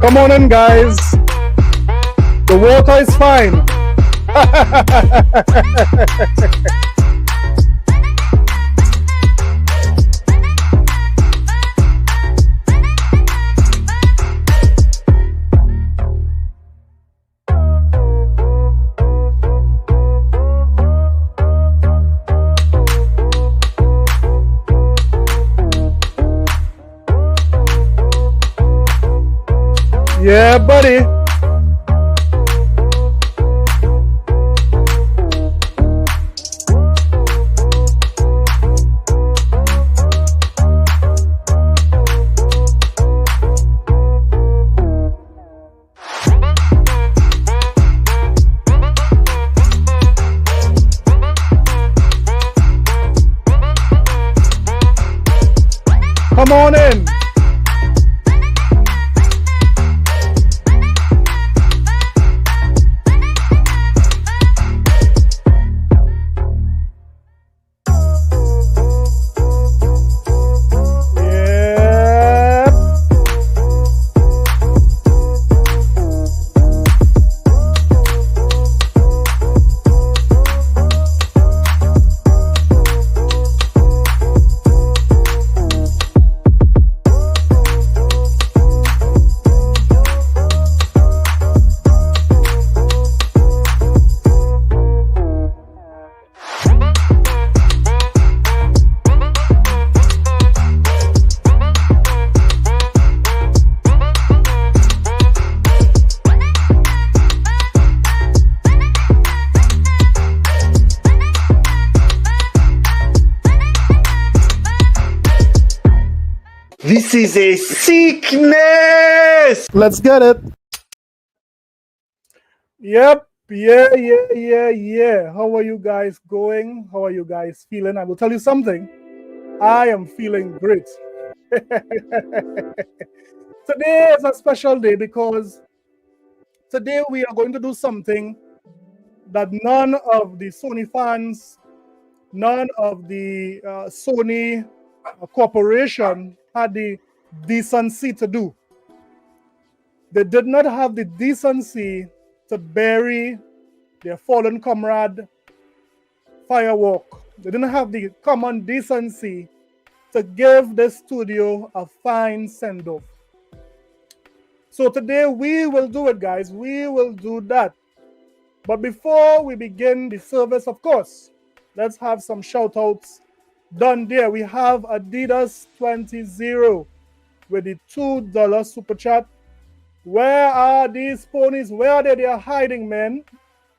Come on in, guys. The water is fine. Yeah, buddy. Come on in. This is a sickness! Let's get it. Yep. Yeah. How are you guys going? How are you guys feeling? I will tell you something. I am feeling great. Today is a special day because today we are going to do something that none of the Sony fans, none of the Sony corporation had the decency to do. They did not have the decency to bury their fallen comrade Firewalk. They didn't have the common decency to give the studio a fine send-off. So today we will do it, guys. We will do that. But before we begin the service, of course, let's have some shout-outs done there. We have Adidas 20 with the $2 super chat. Where are these ponies? Where are they? They are hiding, man.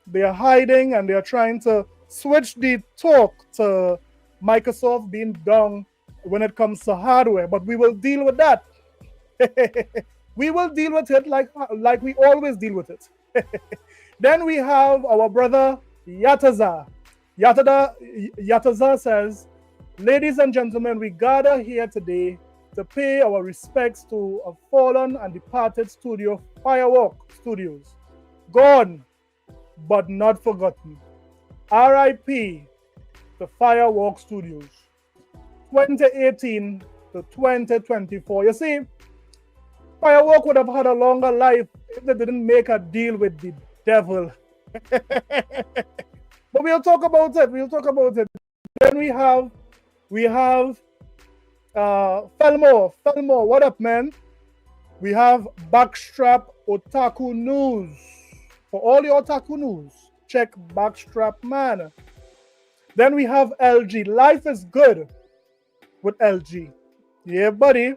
They are hiding and they are trying to switch the talk to Microsoft being down when it comes to hardware. But we will deal with that. We will deal with it like we always deal with it. Then we have our brother Yataza. Yataza says, ladies and gentlemen, we gather here today to pay our respects to a fallen and departed studio, Firewalk Studios. Gone, but not forgotten. R.I.P. to Firewalk Studios. 2018 to 2024. You see, Firewalk would have had a longer life if they didn't make a deal with the devil. But we'll talk about it. Then we have Felmore, what up, man? We have Backstrap Otaku News. For all your Otaku news, check Backstrap, man. Then we have LG. Life is good with LG. Yeah, buddy.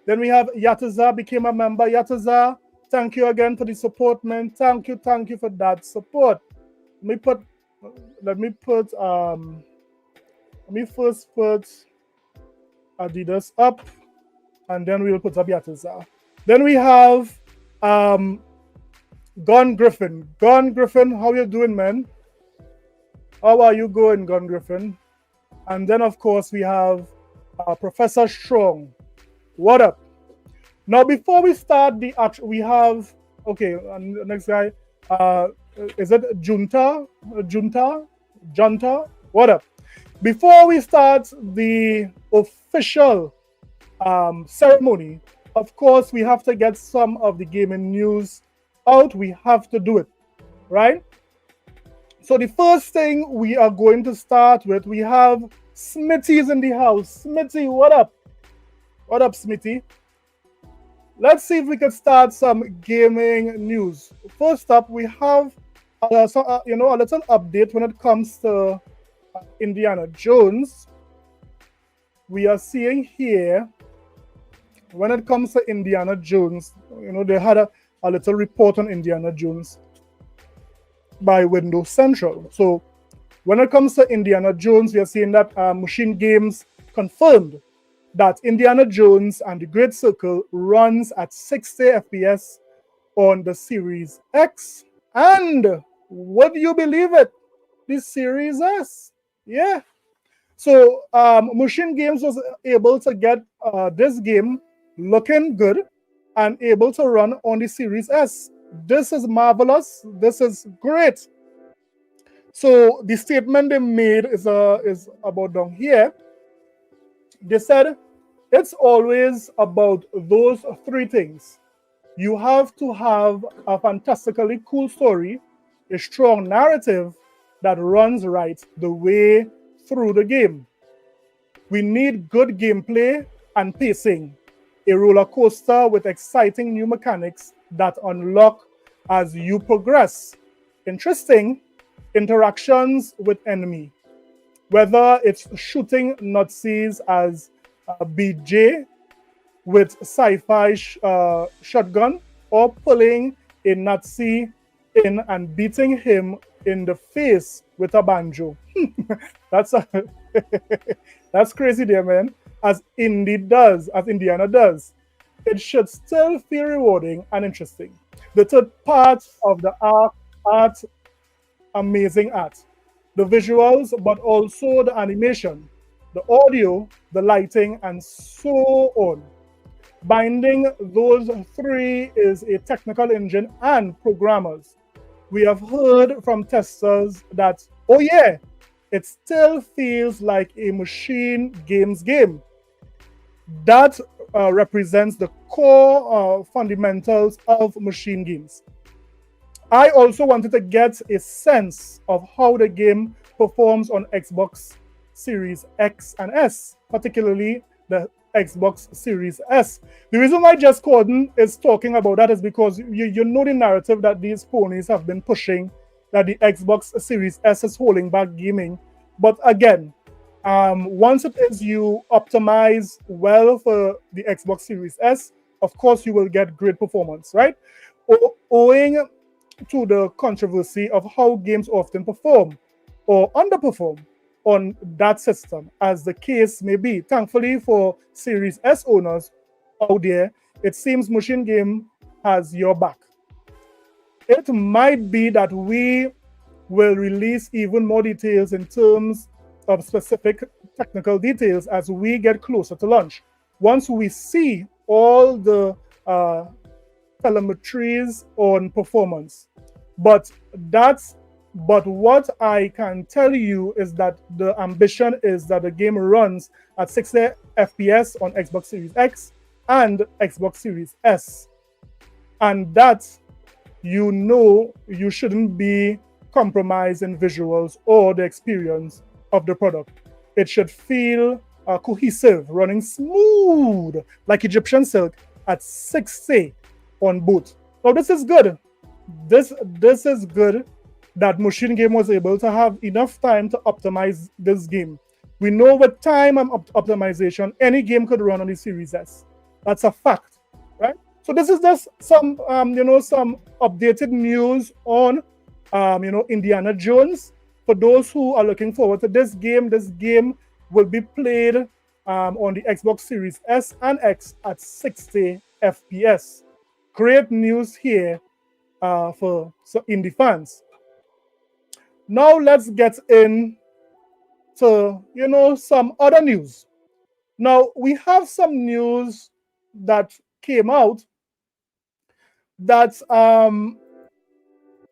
Then we have Yataza became a member. Yataza, thank you again for the support, man. Thank you for that support. Let me first put Adidas up, and then we'll put up Yataza. Then we have Gun Griffin. Gun Griffin, how you doing, man? How are you going, Gun Griffin? And then, of course, we have Professor Strong. What up? Now, before we start the actual, we have, okay, next guy, is it Junta? What up? Before we start the official ceremony, Of course, we have to get some of the gaming news out. We have to do it, right? So the first thing we are going to start with, we have Smitty's in the house. Smitty, what up? What up, Smitty? Let's see if we can start some gaming news. First up, we have a little update when it comes to Indiana Jones. We are seeing here when it comes to Indiana Jones, they had a little report on Indiana Jones by Windows Central. So when it comes to Indiana Jones, we are seeing that Machine Games confirmed that Indiana Jones and the Great Circle runs at 60 FPS on the Series X. And would you believe it? The Series S. Yeah. So Machine Games was able to get this game looking good and able to run on the Series S. This is marvelous. This is great. So the statement they made is about down here. They said it's always about those three things. You have to have a fantastically cool story, a strong narrative that runs right the way through the game. We need good gameplay and pacing, a roller coaster with exciting new mechanics that unlock as you progress, interesting interactions with enemy, whether it's shooting Nazis as BJ with sci-fi shotgun or pulling a Nazi in and beating him in the face with a banjo. That's a that's crazy there, man. As Indiana does, it should still feel rewarding and interesting. The third part of the art, amazing art. The visuals, but also the animation, the audio, the lighting, and so on. Binding those three is a technical engine and programmers. We have heard from testers that, oh yeah, it still feels like a Machine Games game. That represents the core fundamentals of Machine Games. I also wanted to get a sense of how the game performs on Xbox Series X and S, particularly the Xbox Series S. The reason why Jess Corden is talking about that is because you know the narrative that these ponies have been pushing, that the Xbox Series S is holding back gaming. But again, once it is you optimize well for the Xbox Series S, of course you will get great performance, right? Owing to the controversy of how games often perform or underperform on that system, as the case may be. Thankfully for Series S owners out there, it seems Machine Game has your back. It might be that we will release even more details in terms of specific technical details as we get closer to launch. Once we see all the telemetries on performance. But what I can tell you is that the ambition is that the game runs at 60 FPS on Xbox Series X and Xbox Series S. And that you shouldn't be compromised in visuals or the experience of the product. It should feel cohesive, running smooth like Egyptian silk at 60 on boot. Now this is good. This is good that Machine Game was able to have enough time to optimize this game. We know with time and optimization, any game could run on the Series S. That's a fact, right? So this is just some some updated news on Indiana Jones. For those who are looking forward to this game will be played on the Xbox Series S and X at 60 FPS. Great news here for indie fans. Now let's get in to some other news. Now we have some news that came out that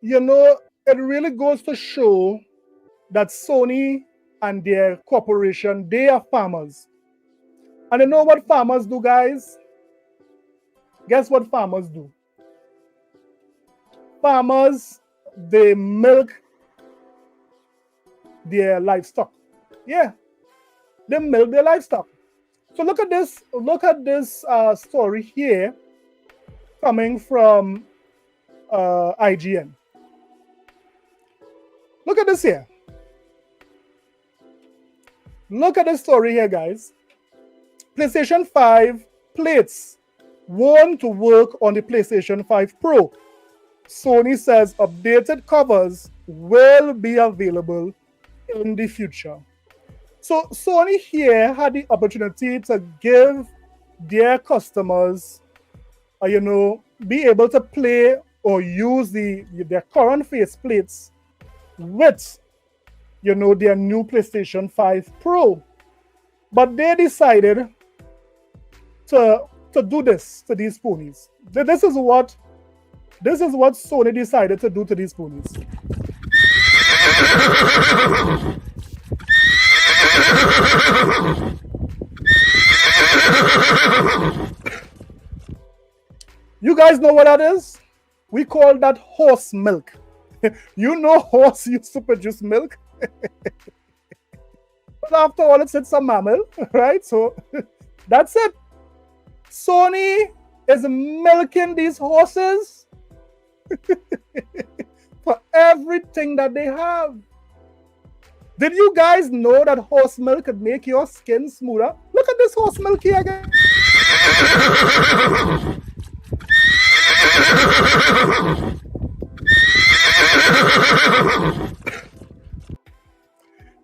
it really goes to show that Sony and their corporation, they are farmers. And you know what farmers do, guys? Guess what farmers do? Farmers, they milk their livestock. Yeah, they milk their livestock. So look at this. Look at this story here, coming from IGN. Look at this here. Look at the story here, guys. PlayStation 5 plates won't work on the PlayStation 5 Pro. Sony says updated covers will be available in the future. So Sony here had the opportunity to give their customers, be able to play or use their current faceplates with, their new PlayStation 5 Pro. But they decided to do this to these ponies. This is what Sony decided to do to these ponies. You guys know what that is? We call that horse milk. You know horse used to produce milk? But after all, it's a mammal, right? So that's it. Sony is milking these horses for everything that they have. Did you guys know that horse milk could make your skin smoother? Look at this horse milk here again.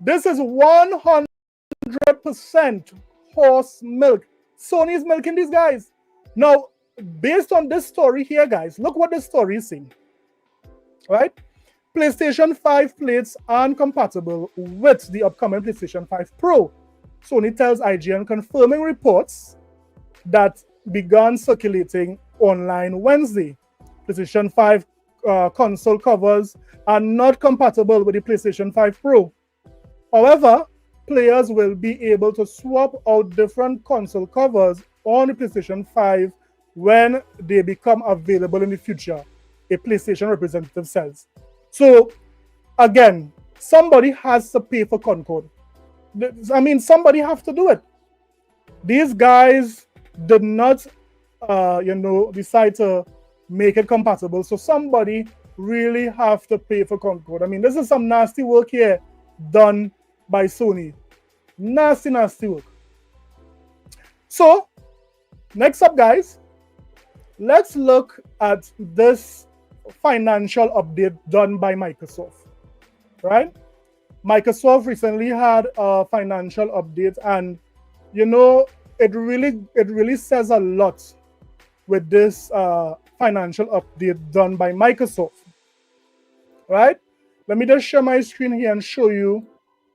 This is 100% horse milk. Sony is milking these guys. Now, based on this story here, guys, look what this story is saying. Right? PlayStation 5 plates aren't compatible with the upcoming PlayStation 5 Pro. Sony tells IGN, confirming reports that began circulating online Wednesday. PlayStation 5 console covers are not compatible with the PlayStation 5 Pro. However, players will be able to swap out different console covers on the PlayStation 5 when they become available in the future, a PlayStation representative says. So, again, somebody has to pay for Concord. I mean, somebody has to do it. These guys did not, decide to make it compatible. So somebody really have to pay for Concord. I mean, this is some nasty work here done by Sony. Nasty, nasty work. So, next up, guys, let's look at this financial update done by Microsoft, right? Microsoft recently had a financial update, and it really says a lot with this financial update done by Microsoft, right? Let me just share my screen here and show you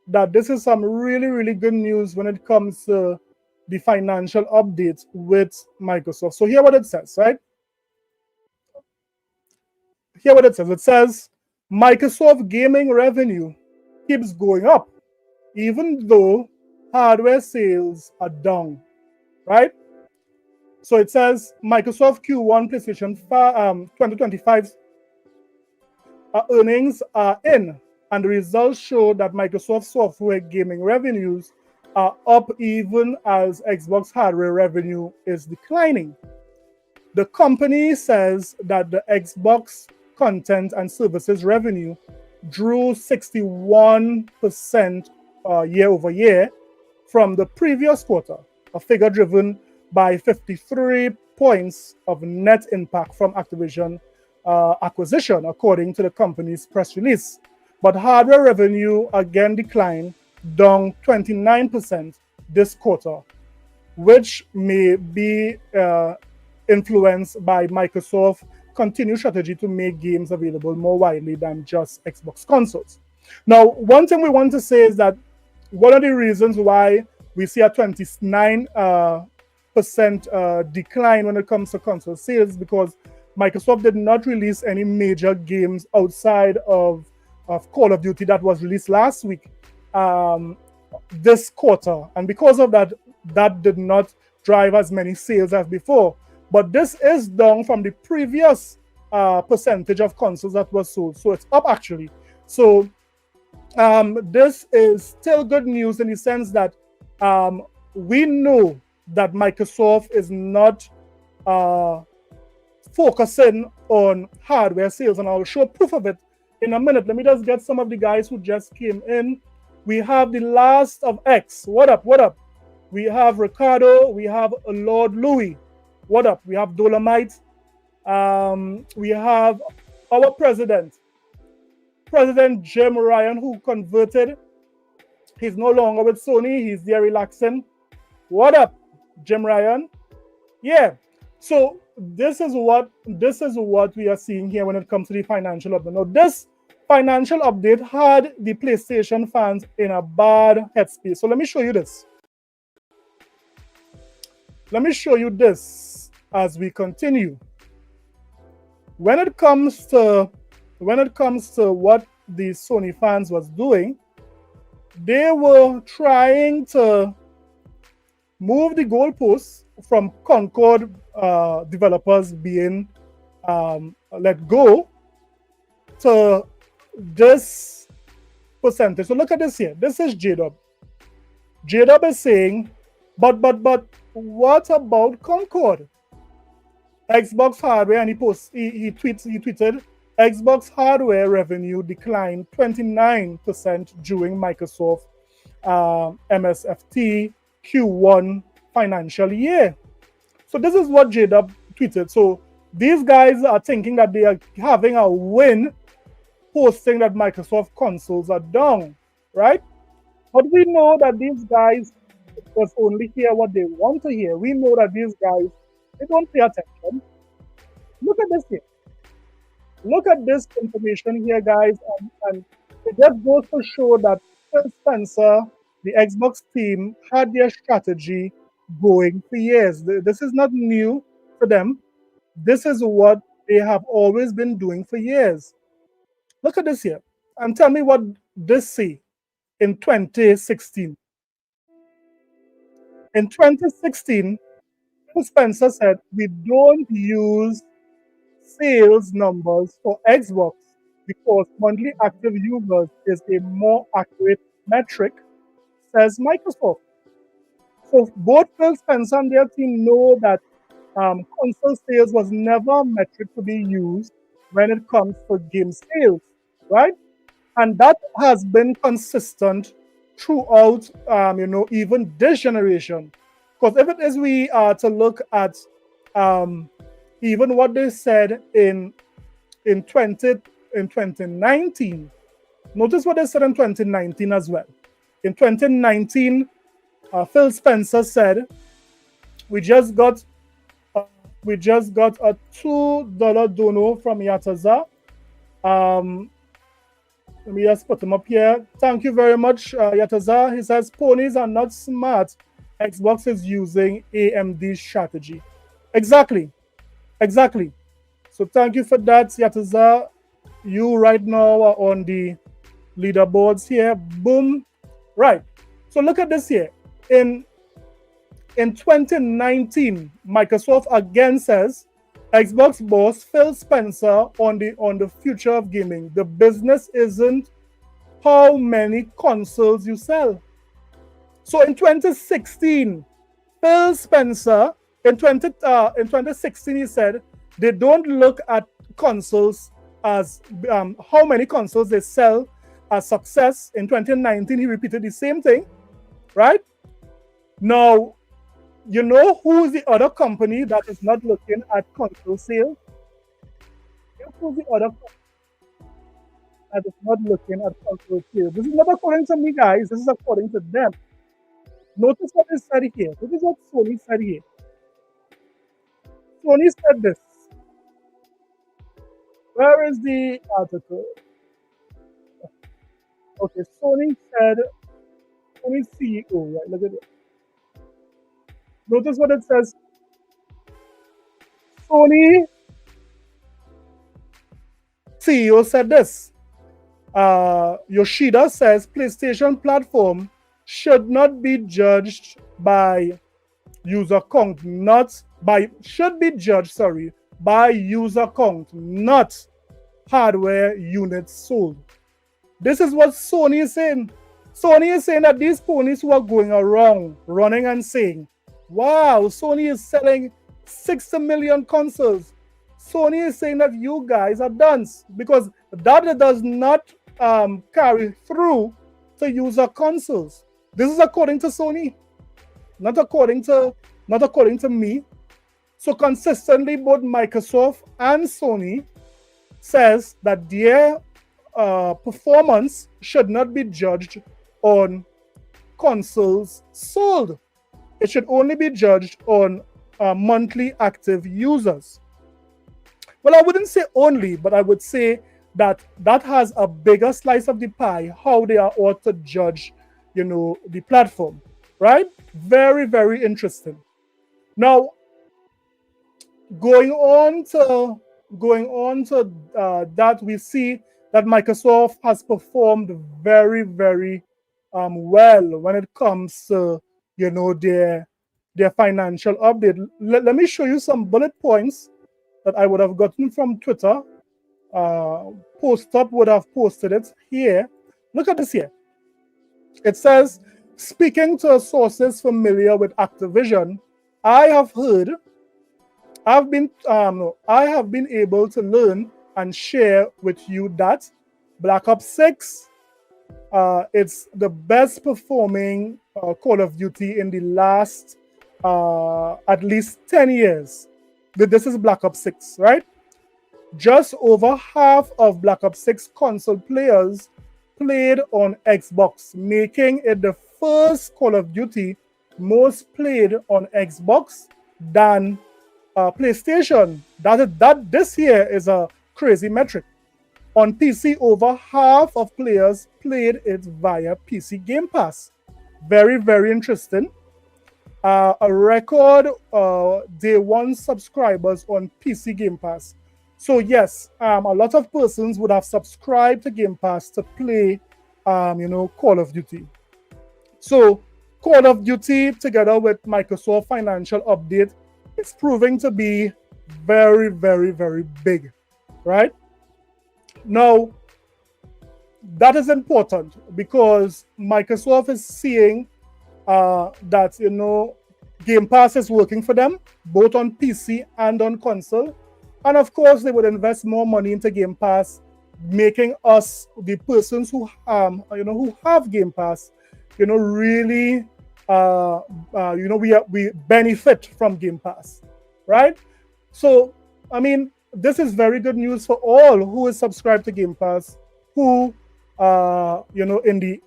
that this is some really, really good news when it comes to the financial updates with Microsoft. So here what it says, right? Here what it says. It says Microsoft gaming revenue keeps going up, even though hardware sales are down, right? So it says Microsoft Q1 PlayStation 2025 earnings are in, and the results show that Microsoft software gaming revenues are up even as Xbox hardware revenue is declining. The company says that the Xbox content and services revenue grew 61% year over year from the previous quarter, a figure driven by 53 points of net impact from Activision acquisition, according to the company's press release. But hardware revenue again declined, down 29% this quarter, which may be influenced by Microsoft's continued strategy to make games available more widely than just Xbox consoles. Now, one thing we want to say is that one of the reasons why we see a 29% decline when it comes to console sales, because Microsoft did not release any major games outside of Call of Duty that was released last week this quarter. And because of that, that did not drive as many sales as before. But this is down from the previous percentage of consoles that was sold. So it's up actually. So this is still good news in the sense that we know that Microsoft is not focusing on hardware sales, and I'll show proof of it in a minute. Let me just get some of the guys who just came in. We have the last of X. What up? What up? We have Ricardo. We have Lord Louis. What up? We have Dolomite. We have our president, President Jim Ryan, who converted. He's no longer with Sony. He's there relaxing. What up, Jim Ryan? Yeah. So this is what we are seeing here when it comes to the financial update. Now, this financial update had the PlayStation fans in a bad headspace. So let me show you this. Let me show you this as we continue. When it comes to what the Sony fans was doing, they were trying to move the goalposts from Concord developers being let go to this percentage. So look at this here. This is J-Dub. J-Dub is saying, but what about Concord? Xbox hardware, and he tweeted, Xbox hardware revenue declined 29% during Microsoft MSFT Q1 financial year. So this is what J-Dub tweeted. So these guys are thinking that they are having a win, posting that Microsoft consoles are down, right? But we know that these guys just only hear what they want to hear. We know that these guys, they don't pay attention. Look at this here. Look at this information here, guys, and it just goes to show that Phil Spencer, the Xbox team, had their strategy going for years. This is not new for them. This is what they have always been doing for years. Look at this here, and tell me what this say in 2016. In 2016, Phil Spencer said, we don't use sales numbers for Xbox because monthly active users is a more accurate metric, says Microsoft. So both Phil Spencer and their team know that console sales was never a metric to be used when it comes to game sales, right? And that has been consistent throughout, even this generation. Because if it is we are to look at even what they said in 2019, notice what they said in 2019 as well. In 2019, Phil Spencer said, we just got a $2 dono from Yataza. Let me just put him up here. Thank you very much, Yataza. He says, ponies are not smart. Xbox is using AMD strategy. Exactly. So thank you for that, Yataza. You right now are on the leaderboards here. Boom. Right. So look at this here. In 2019, Microsoft again says, Xbox boss Phil Spencer on the future of gaming. The business isn't how many consoles you sell. So in 2016, Phil Spencer, in 2016, he said they don't look at consoles as how many consoles they sell as success. In 2019, he repeated the same thing, right? Now, you know who's the other company that is not looking at console sales? Who's the other company that is not looking at console sales? This is not according to me, guys. This is according to them. Notice what is said here. This is what Sony said here. Sony said this. Where is the article? Okay, Sony CEO, right? Look at it. Notice what it says. Sony CEO said this. Yoshida says PlayStation platform should not be judged by user count, not by, should be judged, sorry, by user count, not hardware units sold. This is what Sony is saying. Sony is saying that these ponies who are going around running and saying, wow, Sony is selling 60 million consoles. Sony is saying that you guys are dunce, because that does not carry through to user consoles. This is according to Sony, not according to me. So consistently, both Microsoft and Sony says that their performance should not be judged on consoles sold. It should only be judged on monthly active users. Well, I wouldn't say only, but I would say that that has a bigger slice of the pie, how they are ought to judge, the platform, right? Very, very interesting. Now, going on to that, we see that Microsoft has performed very, very well when it comes to their financial update. Let me show you some bullet points that I would have gotten from Twitter. Post-up would have posted it here. Look at this here. It says, speaking to sources familiar with Activision, I have been able to learn and share with you that Black Ops 6, it's the best performing Call of Duty in the last at least 10 years. This is Black Ops 6, right? Just over half of Black Ops 6 console players played on Xbox, making it the first Call of Duty most played on Xbox than PlayStation. That this here is a crazy metric. On PC, over half of players played it via PC Game Pass. Very, very interesting. A record day one subscribers on PC Game Pass. So yes, a lot of persons would have subscribed to Game Pass to play, Call of Duty. So Call of Duty, together with Microsoft financial update, is proving to be very, very, very big, right? Now, that is important because Microsoft is seeing that, Game Pass is working for them, both on PC and on console. And of course, they would invest more money into Game Pass, making us, the persons who have Game Pass, really, we benefit from Game Pass, right? So, I mean, this is very good news for all who is subscribed to Game Pass, who, in the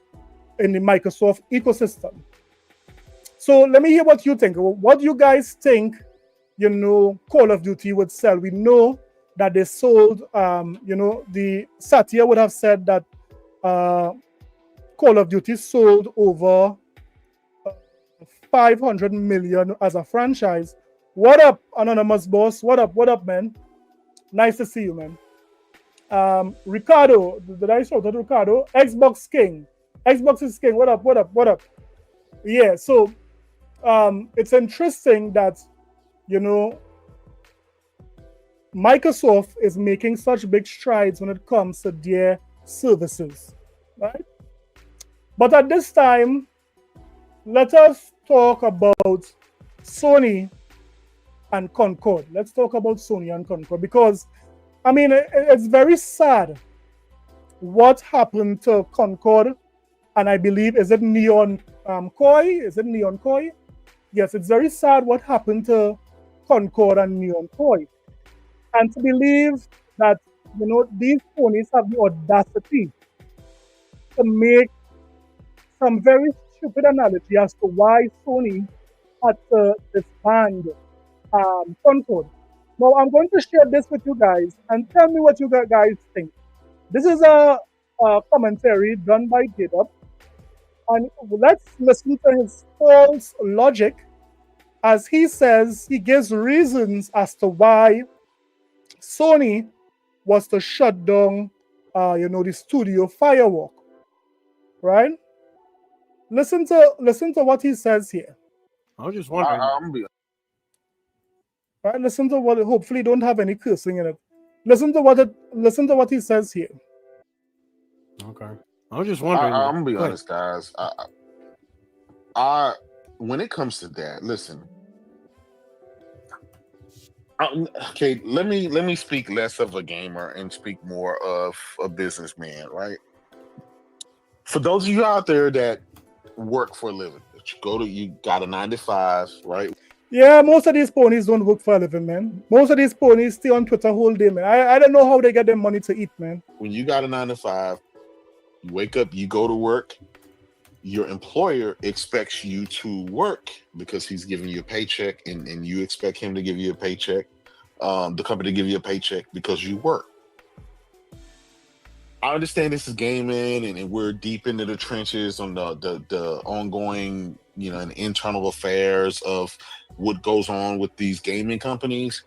Microsoft ecosystem. So let me hear what you think. What do you guys think, Call of Duty would sell? We know that they sold, the Satya would have said that Call of Duty sold over 500 million as a franchise. What up, Anonymous Boss? What up, man? Nice to see you, man. Ricardo, did I shout out Ricardo? Xbox King. Xbox is king. What up? Yeah, so it's interesting that, Microsoft is making such big strides when it comes to their services, right? But at this time, let us talk about Sony and Concord. Let's talk about Sony and Concord because, I mean, it's very sad what happened to Concord, and I believe, is it Neon Koi? Is it Neon Koi? Yes, it's very sad what happened to Concord and Neon Koi. And to believe that, these ponies have the audacity to make some very stupid analogy as to why Sony had to disband Concord. Now, I'm going to share this with you guys and tell me what you guys think. This is a commentary done by Jacob. And let's listen to his false logic as he says he gives reasons as to why Sony was to shut down, the studio Firewalk, right? Listen to what he says here. I was just wondering. I'm be Right, listen to what. Hopefully, don't have any cursing in it. Listen to what he says here. Okay. I was just wondering. I'm gonna be Go ahead. honest, guys. I when it comes to that, listen. Okay, let me speak less of a gamer and speak more of a businessman, right? For those of you out there that work for a living, that you got a 9 to 5, right? Yeah, most of these ponies don't work for a living, man. Most of these ponies stay on Twitter whole day, man. I don't know how they get their money to eat, man. When you got a 9 to 5, you wake up, you go to work. Your employer expects you to work because he's giving you a paycheck, and you expect him to give you a paycheck. The company to give you a paycheck because you work. I understand this is gaming, and we're deep into the trenches on the ongoing, and internal affairs of what goes on with these gaming companies.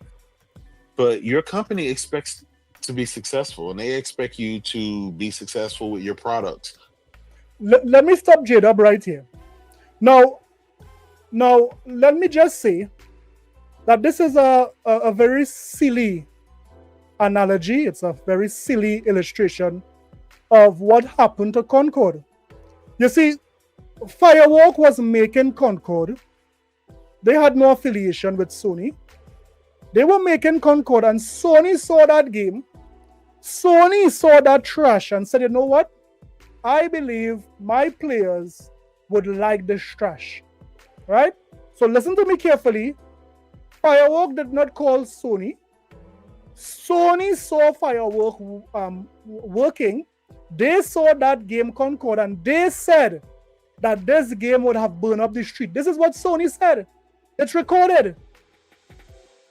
But your company expects to be successful, and they expect you to be successful with your products. Let me stop J-Dub right here. Now, let me just say that this is a very silly analogy. It's a very silly illustration of what happened to Concord. You see, Firewalk was making Concord. They had no affiliation with Sony. They were making Concord, and Sony saw that game. Sony saw that trash and said, you know what? I believe my players would like this trash. Right? So listen to me carefully. Firewalk did not call Sony. Sony saw Firewalk working. They saw that game Concord, and they said that this game would have burned up the street. This is what Sony said. It's recorded.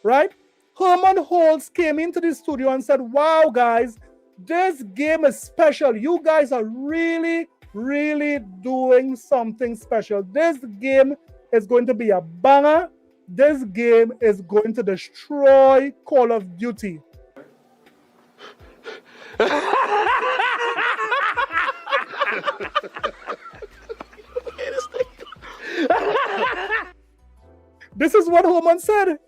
Right? Herman Holtz came into the studio and said, wow, guys, this game is special. You guys are really, really doing something special. This game is going to be a banger. This game is going to destroy Call of Duty. This is what Herman said.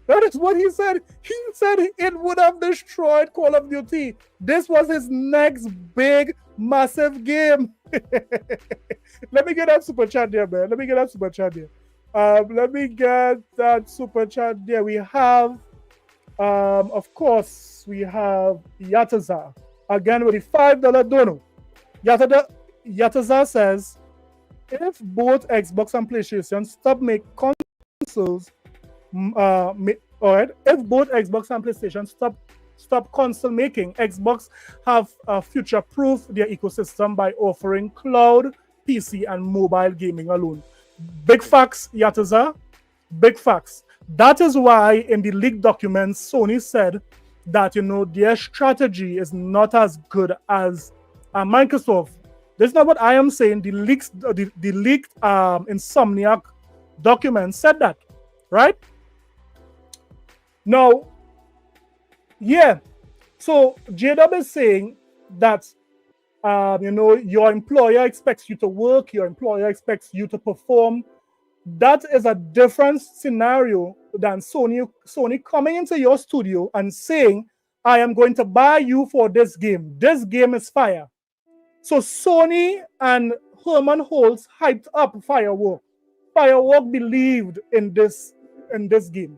That is what he said. He said it would have destroyed Call of Duty. This was his next big, massive game. Let me get that super chat there, man. Let me get that super chat there. We have, of course, we have Yataza. Again, with the $5 dono. Yataza says, if both Xbox and PlayStation stop making consoles, if both Xbox and PlayStation stop console making, Xbox have future-proof their ecosystem by offering cloud, PC, and mobile gaming alone. Big facts, Yataza. Big facts. That is why in the leaked documents, Sony said that their strategy is not as good as Microsoft. This is not what I am saying. The leaked Insomniac document said that, right? Now, yeah. So J-Dub is saying that your employer expects you to work, your employer expects you to perform. That is a different scenario than Sony coming into your studio and saying, I am going to buy you for this game. This game is fire. So Sony and Herman Holtz hyped up Firewalk. Firewalk believed in this game.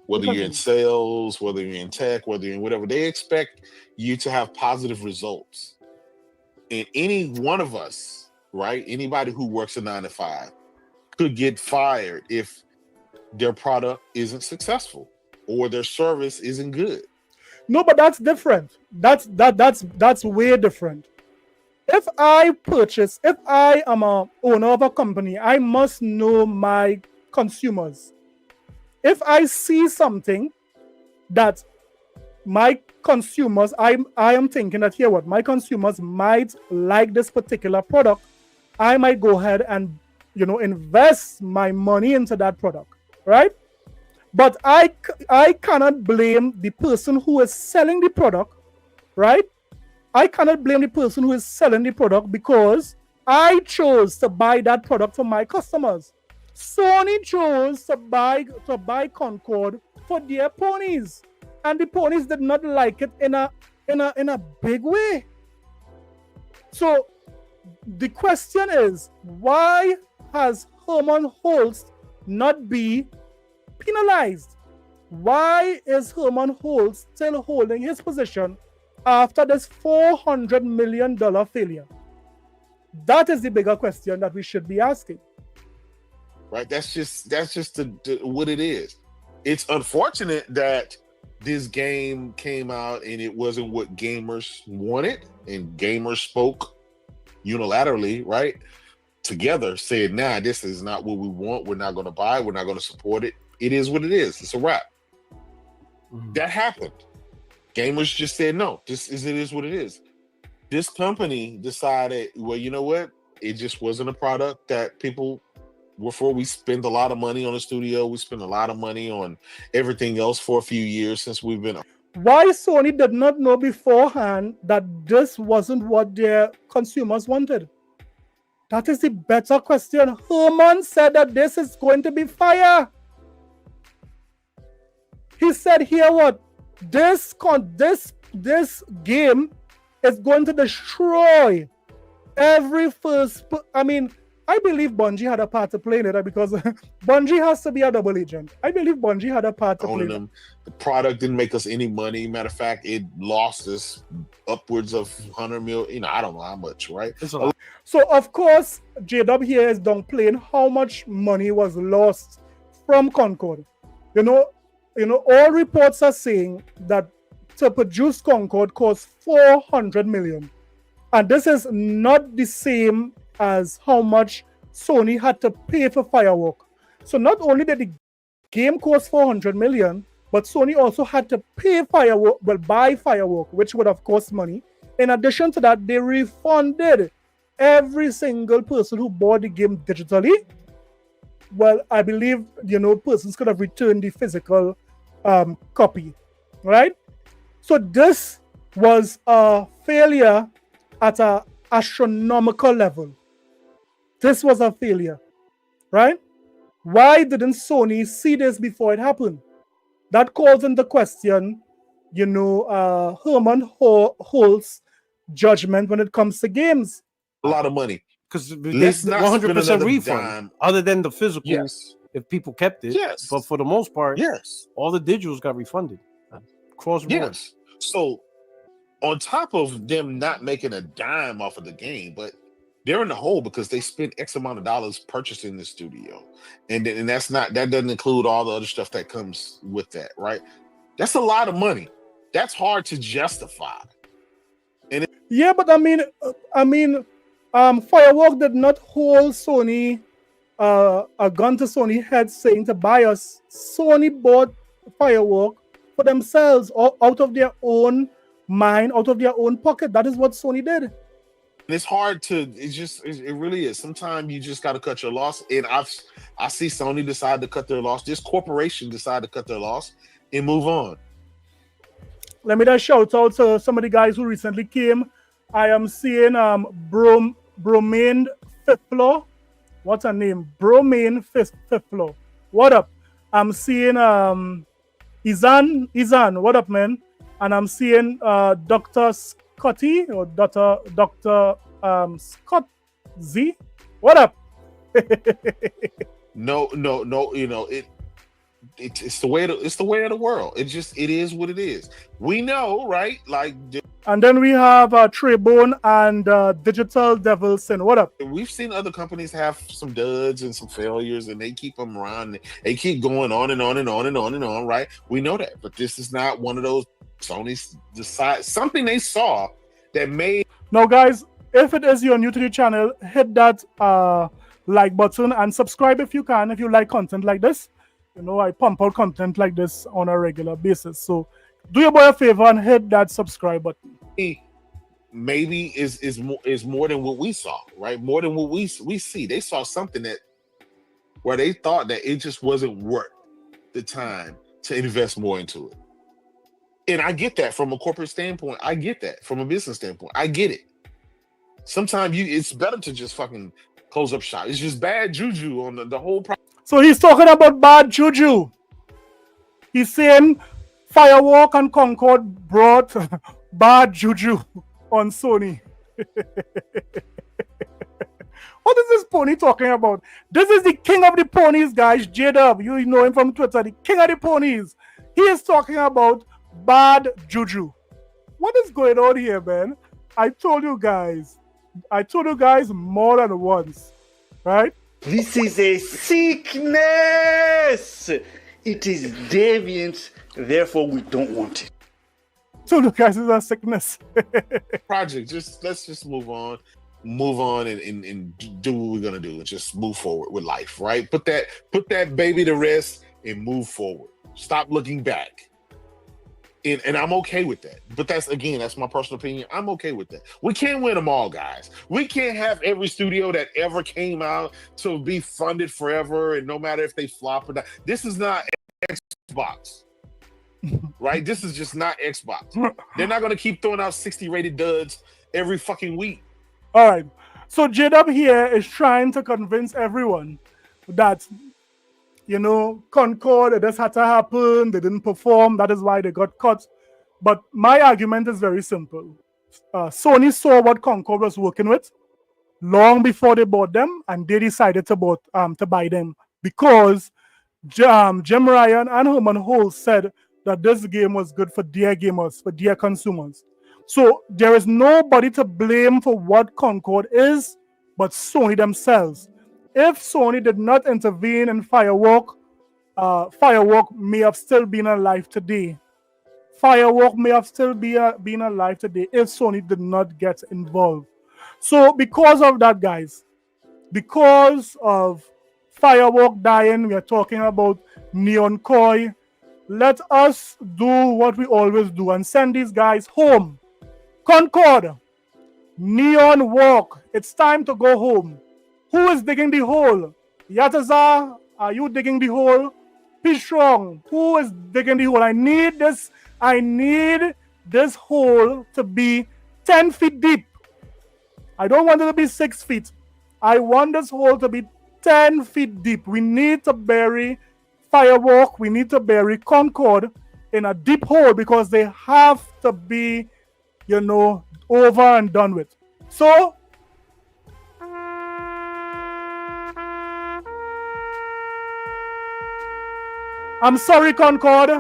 Whether you're in sales, whether you're in tech, whether you're in whatever, they expect you to have positive results. And any one of us, right? Anybody who works a 9 to 5 could get fired if their product isn't successful or their service isn't good. No, but that's different. That's way different. If I am a owner of a company, I must know my consumers. If I see something that my consumers, I am thinking that my consumers might like this particular product, I might go ahead and invest my money into that product, right? But I cannot blame the person who is selling the product, right? I cannot blame the person who is selling the product because I chose to buy that product for my customers. Sony chose to buy Concord for their ponies, and the ponies did not like it in a big way. So the question is, why has Herman Holst not be penalized? Why is Herman Holst still holding his position after this $400 million failure? That is the bigger question that we should be asking. Right? That's just what it is. It's unfortunate that this game came out and it wasn't what gamers wanted, and gamers spoke unilaterally, right? Together, said, nah, this is not what we want. We're not going to buy. We're not going to support it. It is what it is. It's a wrap. That happened. Gamers just said, no, it is what it is. This company decided, well, you know what? It just wasn't a product that people were for. We spend a lot of money on the studio. We spend a lot of money on everything else for a few years since we've been. Why Sony did not know beforehand that this wasn't what their consumers wanted? That is the better question. Herman said that this is going to be fire. He said here what? This game is going to destroy every first. I believe Bungie had a part to play in it because Bungie has to be a double agent. I believe Bungie had a part to play. The product didn't make us any money. Matter of fact, it lost us upwards of 100 million. I don't know how much, right? So of course, J-Dub here is downplaying how much money was lost from Concord. All reports are saying that to produce Concord cost $400 million. And this is not the same as how much Sony had to pay for Firewalk. So not only did the game cost $400 million, but Sony also had to pay buy Firewalk, which would have cost money. In addition to that, they refunded every single person who bought the game digitally. Well, I believe, persons could have returned the physical copy, right? So this was a failure at an astronomical level. This was a failure, right? Why didn't Sony see this before it happened? That calls into question, Herman Holst's judgment when it comes to games. A lot of money. Because it's 100% refund, other than the physical. Yes. If people kept it, yes. But for the most part, yes, all the digitals got refunded across the board. Yes. So, on top of them not making a dime off of the game, but they're in the hole because they spent X amount of dollars purchasing the studio, and that doesn't include all the other stuff that comes with that, right? That's a lot of money. That's hard to justify. And yeah, but Firewalk did not hold Sony a gun to Sony head saying to buy us. Sony bought Firewalk for themselves, or out of their own mind, out of their own pocket. That is what Sony did. And it's hard to. It really is. Sometimes you just got to cut your loss. And I see Sony decide to cut their loss. This corporation decide to cut their loss and move on. Let me just shout out to some of the guys who recently came. I am seeing Bromain Fifth Floor. What's her name? Bromain Fifth Floor. What up? I'm seeing Izan. What up, man? And I'm seeing Dr. Scotty or Dr. Scott Z. What up? No. It's the way of the world. It is what it is. We know, right? And then we have Trebone and Digital Devil Sin. What up? We've seen other companies have some duds and some failures, and they keep them around. They keep going on and on and on and on and on, right? We know that, but this is not one of those. Sony's decide something they saw that made. Now, guys, if it is you're new to the channel, hit that like button and subscribe if you can. If you like content like this, I pump out content like this on a regular basis. So do your boy a favor and hit that subscribe button. Maybe is more than what we saw, right? More than what we see. They saw something where they thought that it just wasn't worth the time to invest more into it. And I get that from a corporate standpoint. I get that from a business standpoint. I get it. Sometimes it's better to just fucking close up shop. It's just bad juju on the whole process. So he's talking about bad juju. He's saying Firewalk and Concord brought bad juju on Sony. What is this pony talking about? This is the king of the ponies, guys. J-Dub, you know him from Twitter, the king of the ponies. He is talking about bad juju. What is going on here, man? I told you guys more than once, right? This is a sickness. It is deviant, therefore we don't want it. So look, guys, it's a sickness. Project, let's just move on and do what we're gonna do and just move forward with life, right? Put that baby to rest and move forward. Stop looking back. And I'm okay with that. But that's my personal opinion. I'm okay with that. We can't win them all, guys. We can't have every studio that ever came out to be funded forever, and no matter if they flop or not. This is not Xbox. Right? This is just not Xbox. They're not gonna keep throwing out 60 rated duds every fucking week. All right. So J-Dub here is trying to convince everyone that, you know, Concord, this had to happen. They didn't perform. That is why they got cut. But my argument is very simple. Sony saw what Concord was working with long before they bought them, and they decided to buy them because Jim Ryan and Herman Holt said that this game was good for their gamers, for their consumers. So there is nobody to blame for what Concord is but Sony themselves. If Sony did not intervene in Firewalk, Firewalk may have still been alive today. Firewalk may have still been alive today if Sony did not get involved. So because of that, guys, because of Firewalk dying, we are talking about Neon Koi. Let us do what we always do and send these guys home. Concord, Neon Walk, it's time to go home. Who is digging the hole? Yataza, are you digging the hole? Be strong. Who is digging the hole? I need this hole to be 10 feet deep. I don't want it to be 6 feet. I want this hole to be 10 feet deep. We need to bury Firewalk. We need to bury Concord in a deep hole because they have to be, you know, over and done with. So, I'm sorry, Concord.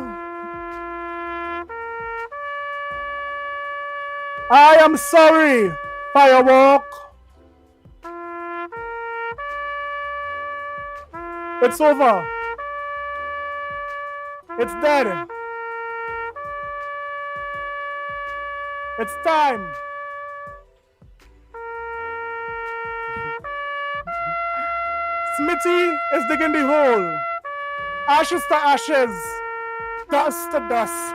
I am sorry, Firewalk. It's over. It's dead. It's time. Smitty is digging the hole. Ashes to ashes. Dust to dust.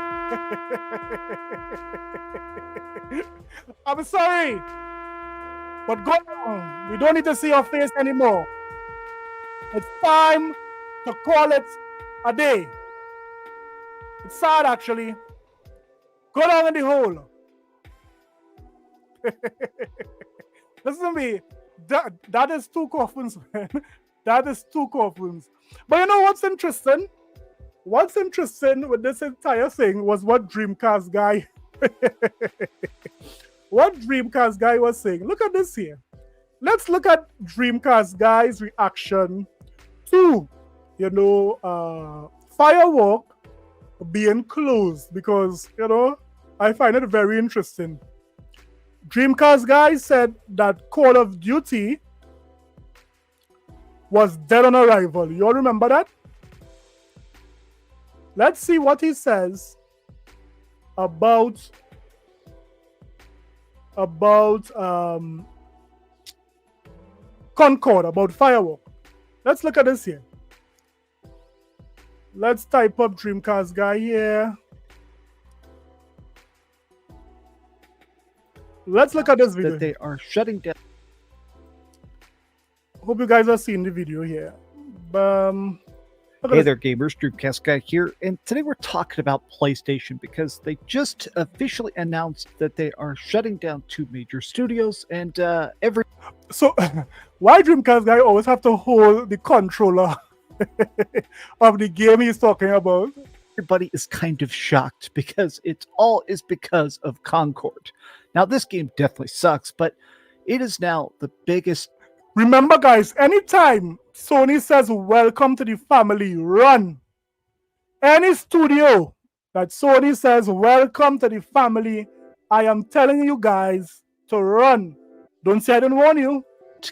I'm sorry. But go on. We don't need to see your face anymore. It's time to call it a day. It's sad, actually. Go down in the hole. Listen to me. That is two coffins, man. That is two coffins. But you know what's interesting? What's interesting with this entire thing was what Dreamcast guy was saying. Look at this here. Let's look at Dreamcast guy's reaction to, you know, Firewalk being closed, because, you know, I find it very interesting. Dreamcast guy said that Call of Duty was dead on arrival. You all remember that? Let's see what he says about Concord, about Firewalk. Let's look at this here. Let's type up Dreamcast guy here. Let's look at this video. That they are shutting down. Hope you guys are seeing the video here. Hey there, gamers. Dreamcast guy here, and today we're talking about PlayStation because they just officially announced that they are shutting down 2 major studios, and So, why Dreamcast guy always have to hold the controller of the game he's talking about. Everybody is kind of shocked because it's all is because of Concord. Now, this game definitely sucks, but it is now the biggest. Remember, guys, anytime Sony says welcome to the family, run. Any studio that Sony says welcome to the family, I am telling you guys to run. Don't say I didn't warn you.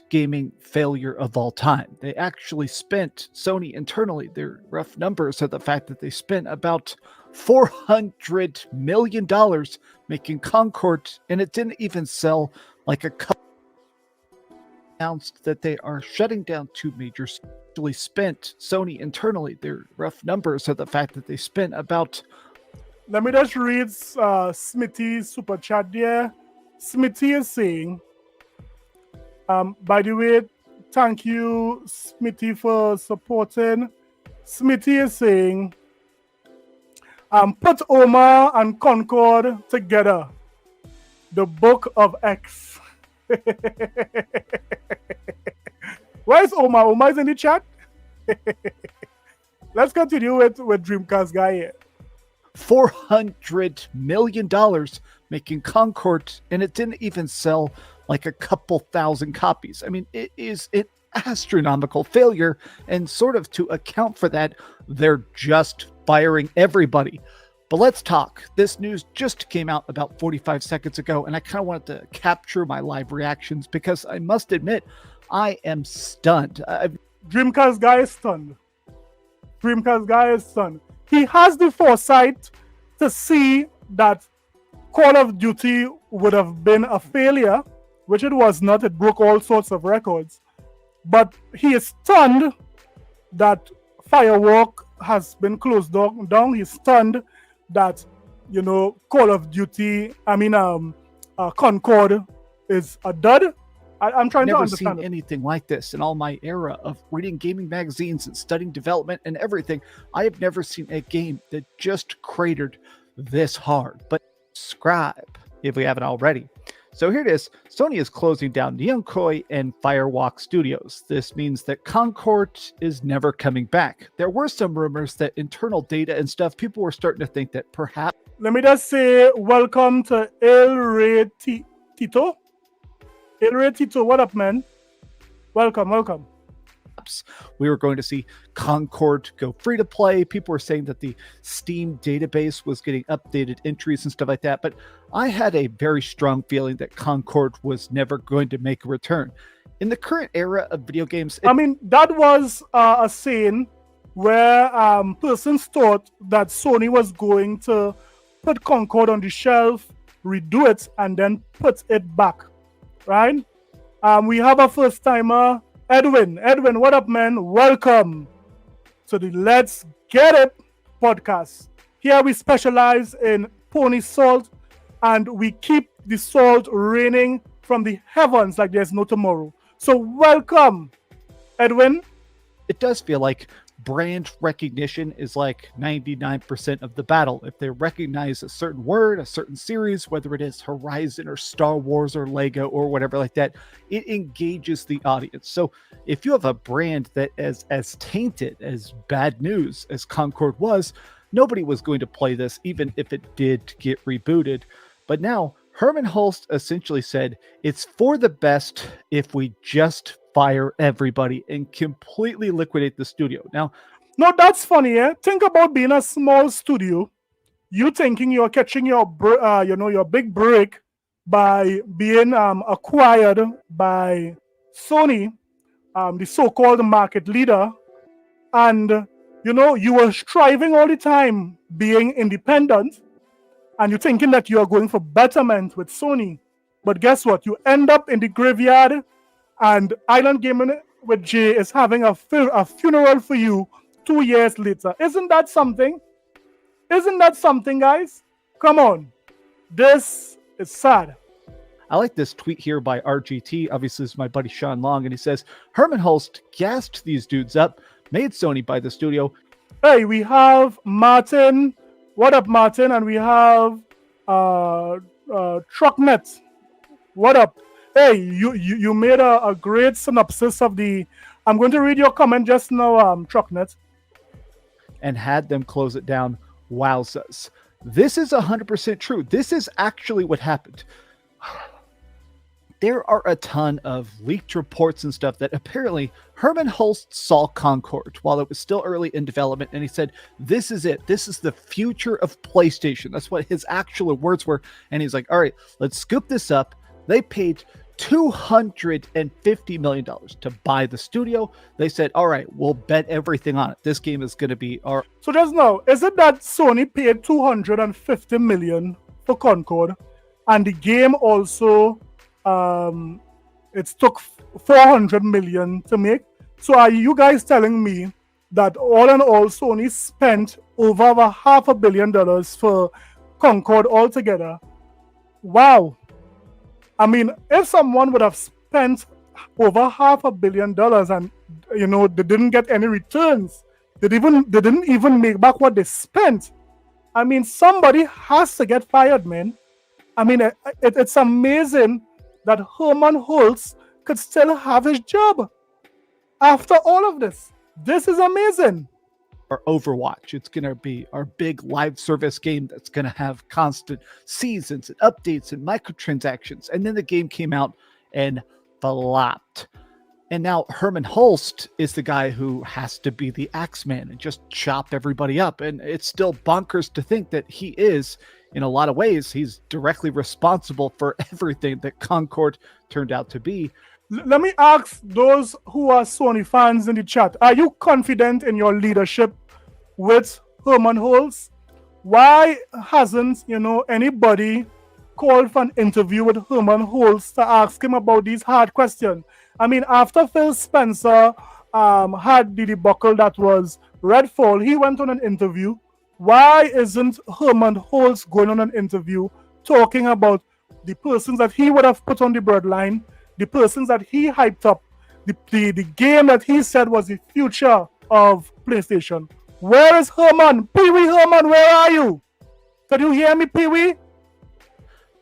Gaming failure of all time. They actually spent, Sony internally, their rough numbers are the fact that they spent about $400 million making Concord, and it didn't even sell like a couple. Announced that they are shutting down two major. Actually spent, Sony internally, their rough numbers are the fact that they spent about. Let me just read Smitty's super chat there. Smitty is saying, by the way, thank you, Smitty, for supporting. Smitty is saying, put Omar and Concord together. The Book of X. Where's Omar? Omar is in the chat. Let's continue with Dreamcast guy here. $400 million making Concord, and it didn't even sell like a couple thousand copies. I mean, it is an astronomical failure, and sort of to account for that, they're just firing everybody. But let's talk. This news just came out about 45 seconds ago, and I kind of wanted to capture my live reactions because I must admit, I am stunned. Dreamcast guy is stunned. Dreamcast guy is stunned. He has the foresight to see that Call of Duty would have been a failure, which it was not. It broke all sorts of records. But he is stunned that Firewalk has been closed down. He's stunned that, Call of Duty, Concord is a dud. I'm trying to understand. Never seen anything like this in all my era of reading gaming magazines and studying development and everything. I have never seen a game that just cratered this hard. But subscribe if we haven't already. So here it is. Sony is closing down Concord and Firewalk Studios. This means that Concord is never coming back. There were some rumors that internal data and stuff, people were starting to think that perhaps. Let me just say welcome to El Rey Tito. El Rey Tito, what up, man? Welcome. We were going to see Concord go free to play. People were saying that the Steam database was getting updated entries and stuff like that. But I had a very strong feeling that Concord was never going to make a return. In the current era of video games, that was a scene where persons thought that Sony was going to put Concord on the shelf, redo it, and then put it back. Right? We have a first timer, Edwin. Edwin, what up, man? Welcome to the Let's Get It podcast. Here we specialize in pony salt, and we keep the salt raining from the heavens like there's no tomorrow. So welcome, Edwin. It does feel like brand recognition is like 99% of the battle. If they recognize a certain word, a certain series, whether it is Horizon or Star Wars or Lego or whatever like that, it engages the audience. So if you have a brand that is as tainted as bad news as Concord was, nobody was going to play this, even if it did get rebooted. But now Herman Hulst essentially said it's for the best if we just fire everybody and completely liquidate the studio. Now, no, that's funny. Think about being a small studio. You thinking you're catching your big break by being acquired by Sony, the so-called market leader, and you were striving all the time being independent, and you're thinking that you are going for betterment with Sony. But guess what? You end up in the graveyard. And Island Gaming with Jay is having a funeral for you 2 years later. Isn't that something? Isn't that something, guys? Come on. This is sad. I like this tweet here by RGT. Obviously, this is my buddy Sean Long, and he says, Herman Hulst gassed these dudes up, made Sony buy the studio. Hey, we have Martin. What up, Martin? And we have Trucknet. What up? Hey, you made a great synopsis of the I'm going to read your comment just now, Trucknet. And had them close it down. Wowzers. This is 100% true. This is actually what happened. There are a ton of leaked reports and stuff that apparently Herman Hulst saw Concord while it was still early in development, and he said, this is it. This is the future of PlayStation. That's what his actual words were. And he's like, all right, let's scoop this up. They paid $250 million to buy the studio. They said, all right, we'll bet everything on it. This game is going to be our... So just now, is it that Sony paid $250 million for Concord, and the game also... it took $400 million to make. So are you guys telling me that all in all Sony spent over $500 million for Concord altogether? Wow. I mean, if someone would have spent over $500 million and they didn't get any returns, they didn't even make back what they spent. I mean, somebody has to get fired, man. I mean, it's amazing that Herman Hulst could still have his job after all of this. This is amazing. Our Overwatch. It's going to be our big live service game that's going to have constant seasons and updates and microtransactions. And then the game came out and flopped. And now Herman Hulst is the guy who has to be the Axeman and just chop everybody up. And it's still bonkers to think that he is, in a lot of ways, he's directly responsible for everything that Concord turned out to be. Let me ask those who are Sony fans in the chat, are you confident in your leadership with Herman Hulst? Why hasn't, anybody called for an interview with Herman Hulst to ask him about these hard questions? I mean, after Phil Spencer had the debacle that was Redfall, he went on an interview. Why isn't Herman Hulst going on an interview talking about the persons that he would have put on the breadline, the persons that he hyped up, the game that he said was the future of PlayStation? Where is Herman? Pee-wee Herman, where are you? Can you hear me, Pee-wee?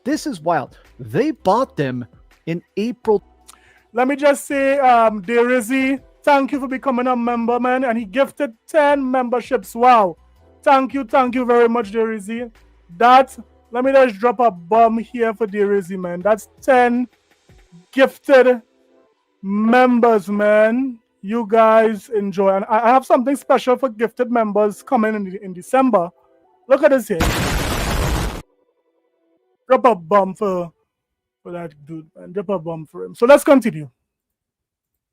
This is wild. They bought them in April. Let me just say, Derizzy, thank you for becoming a member, man. And he gifted 10 memberships. Wow. Thank you very much, Derizzy. Let me just drop a bomb here for Derizzy, man. That's 10 gifted members, man. You guys enjoy. And I have something special for gifted members coming in December. Look at this here. Drop a bomb for that dude, man. Drop a bomb for him. So let's continue.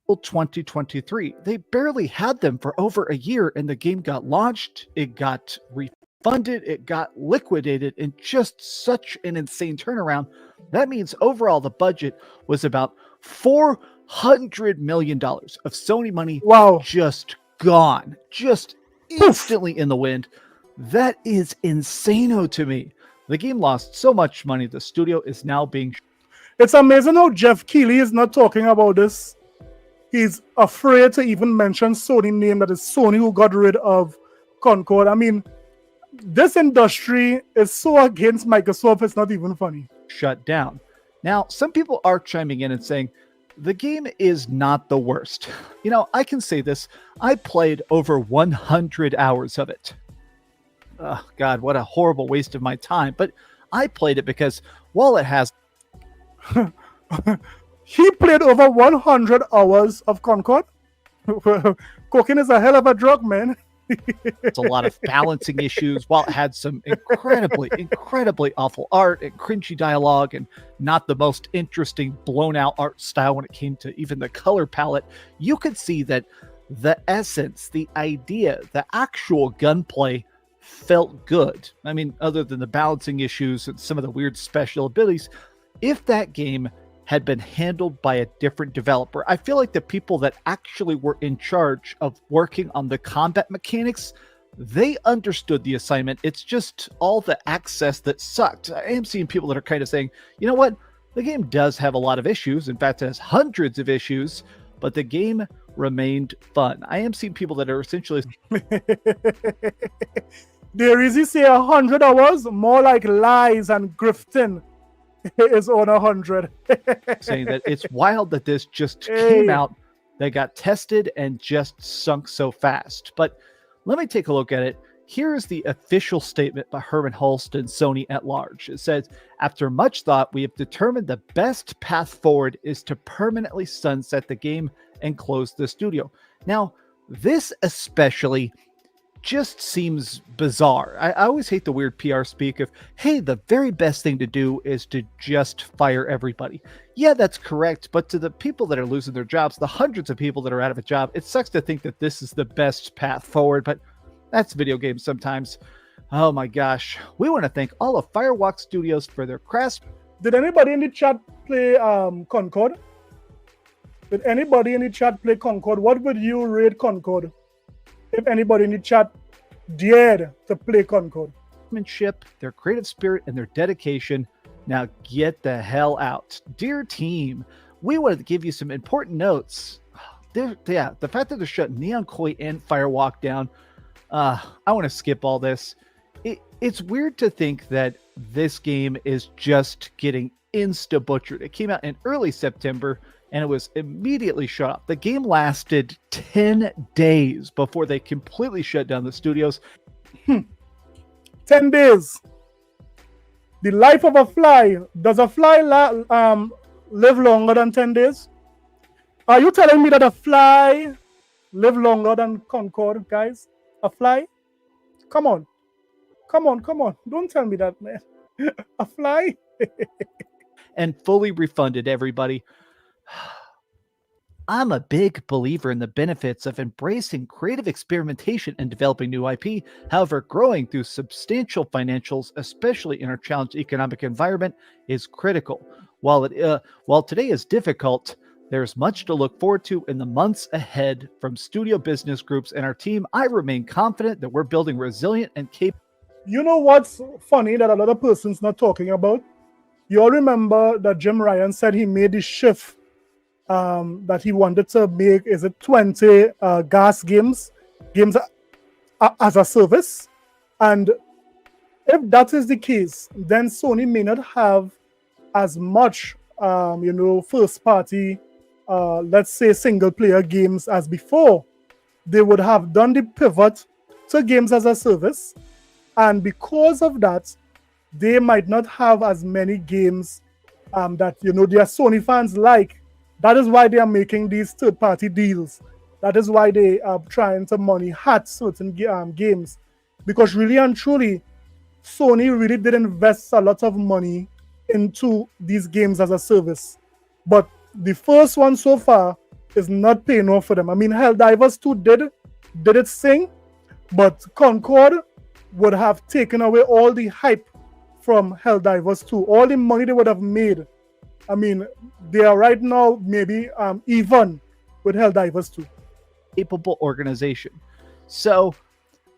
2023. They barely had them for over a year, and the game got launched, it got refunded, it got liquidated in just such an insane turnaround. That means overall the budget was about $400 million of Sony money. Wow. Just gone, just instantly in the wind. That is insano to me. The game lost so much money, the studio is now being... It's amazing how Jeff Keighley is not talking about this. He's afraid to even mention Sony name, that is Sony who got rid of Concord. I mean, this industry is so against Microsoft, it's not even funny. Shut down. Now, some people are chiming in and saying, the game is not the worst. I can say this. I played over 100 hours of it. Oh, God, what a horrible waste of my time. But I played it because while it has... He played over 100 hours of Concord. Cocaine is a hell of a drug, man. It's a lot of balancing issues. While it had some incredibly awful art and cringy dialogue and not the most interesting blown out art style when it came to even the color palette, you could see that the essence, the idea, the actual gunplay felt good. I mean, other than the balancing issues and some of the weird special abilities, if that game had been handled by a different developer, I feel like the people that actually were in charge of working on the combat mechanics, they understood the assignment. It's just all the access that sucked. I am seeing people that are kind of saying, you know what? The game does have a lot of issues. In fact, it has hundreds of issues, but the game remained fun. I am seeing people that are essentially... There is, you say 100 hours, more like lies and grifting is on 100. saying that it's wild that this just came out They got tested and just sunk so fast. But let me take a look at it. Here is the official statement by Herman Hulst and Sony at large. It says, after much thought, we have determined the best path forward is to permanently sunset the game and close the studio. Now, this especially just seems bizarre. I always hate the weird PR speak of, hey, the very best thing to do is to just fire everybody. Yeah, that's correct. But to the people that are losing their jobs, the hundreds of people that are out of a job, it sucks to think that this is the best path forward. But that's video games sometimes. Oh my gosh. We want to thank all of Firewalk Studios for their craft. Did anybody in the chat play Concord? Did anybody in the chat play Concord? What would you rate Concord if anybody in the chat dared to play Concord? Their creative spirit, and their dedication. Now get the hell out. Dear team, we wanted to give you some important notes. The fact that they're shutting Neon Koi and Firewalk down, I want to skip all this. It's weird to think that this game is just getting insta-butchered. It came out in early September, and it was immediately shut off. The game lasted 10 days before they completely shut down the studios. 10 days. The life of a fly. Does a fly live longer than 10 days? Are you telling me that a fly live longer than Concord, guys? A fly? Come on. Don't tell me that, man. A fly? And fully refunded everybody. I'm a big believer in the benefits of embracing creative experimentation and developing new IP. However, growing through substantial financials, especially in our challenged economic environment, is critical. While today is difficult, there's much to look forward to in the months ahead from studio business groups and our team. I remain confident that we're building resilient and capable. You know what's funny that a lot of persons not talking about? You all remember that Jim Ryan said he made the shift that he wanted to make, is it 20 gas games as a service? And if that is the case, then Sony may not have as much, first party, let's say single player games as before. They would have done the pivot to games as a service. And because of that, they might not have as many games that, their Sony fans like. That is why they are making these third-party deals. That is why they are trying to money hat certain games. Because really and truly, Sony really did invest a lot of money into these games as a service. But the first one so far is not paying off for them. I mean, Helldivers 2 did its thing, but Concord would have taken away all the hype from Helldivers 2. All the money they would have made. I mean, they are right now maybe even with Helldivers 2. Capable organization. So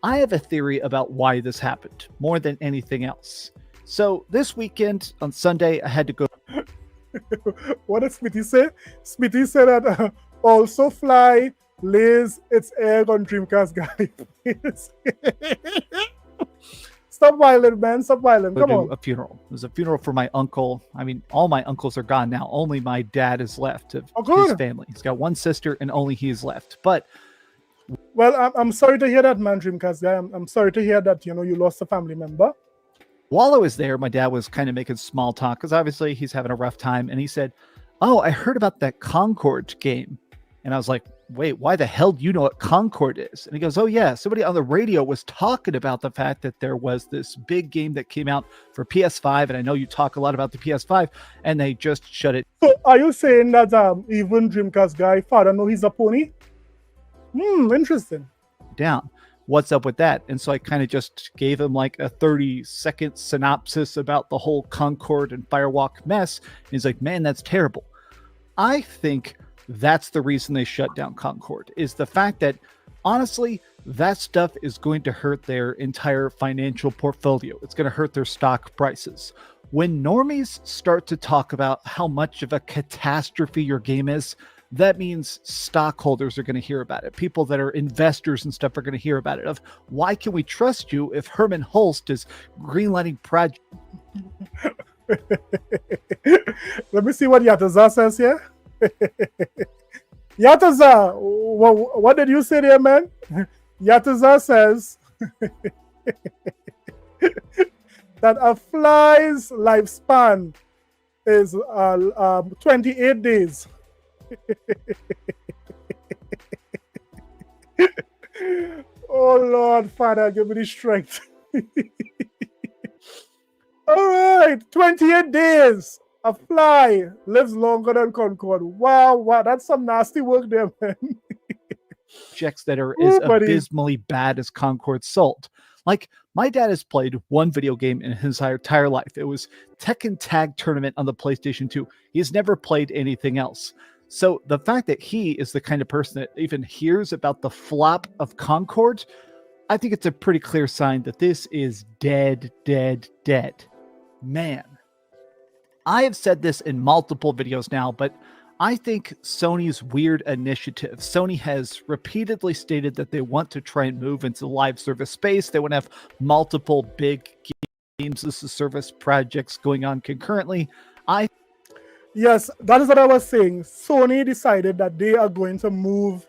I have a theory about why this happened more than anything else. So this weekend on Sunday, I had to go. What did Smitty say? Smitty said that also Fly lays its egg on Dreamcast, guys. Stop violent, man. Stop violent. Come on. A funeral. It was a funeral for my uncle. I mean, all my uncles are gone now. Only my dad is left of his family. He's got one sister and only he is left. But well, I'm sorry to hear that, man, Dreamcast guy. I'm sorry to hear that, you lost a family member. While I was there, my dad was kind of making small talk because obviously he's having a rough time. And he said, oh, I heard about that Concord game. And I was like, wait, why the hell do you know what Concord is? And he goes, oh yeah, somebody on the radio was talking about the fact that there was this big game that came out for PS5, and I know you talk a lot about the PS5, and they just shut it. So are you saying that even Dreamcast guy, father know he's a pony? Interesting. Down. What's up with that? And so I kind of just gave him like a 30-second synopsis about the whole Concord and Firewalk mess. And he's like, man, that's terrible. I think that's the reason they shut down Concord, is the fact that honestly, that stuff is going to hurt their entire financial portfolio. It's going to hurt their stock prices. When normies start to talk about how much of a catastrophe your game is, that means stockholders are going to hear about it. People that are investors and stuff are going to hear about it. Of why can we trust you if Herman Hulst is greenlighting project? Let me see what Yataza says here. Yataza, what did you say there, man? Yataza says that a fly's lifespan is 28 days. Oh Lord, Father, give me the strength. All right, 28 days. A fly lives longer than Concord. Wow, that's some nasty work there, man. Projects that are as abysmally bad as Concord Salt. Like, my dad has played one video game in his entire life. It was Tekken Tag Tournament on the PlayStation 2. He's never played anything else. So the fact that he is the kind of person that even hears about the flop of Concord, I think it's a pretty clear sign that this is dead. Man, I have said this in multiple videos now, but I think Sony's weird initiative. Sony has repeatedly stated that they want to try and move into the live service space. They want to have multiple big games as a service projects going on concurrently. Yes, that is what I was saying. Sony decided that they are going to move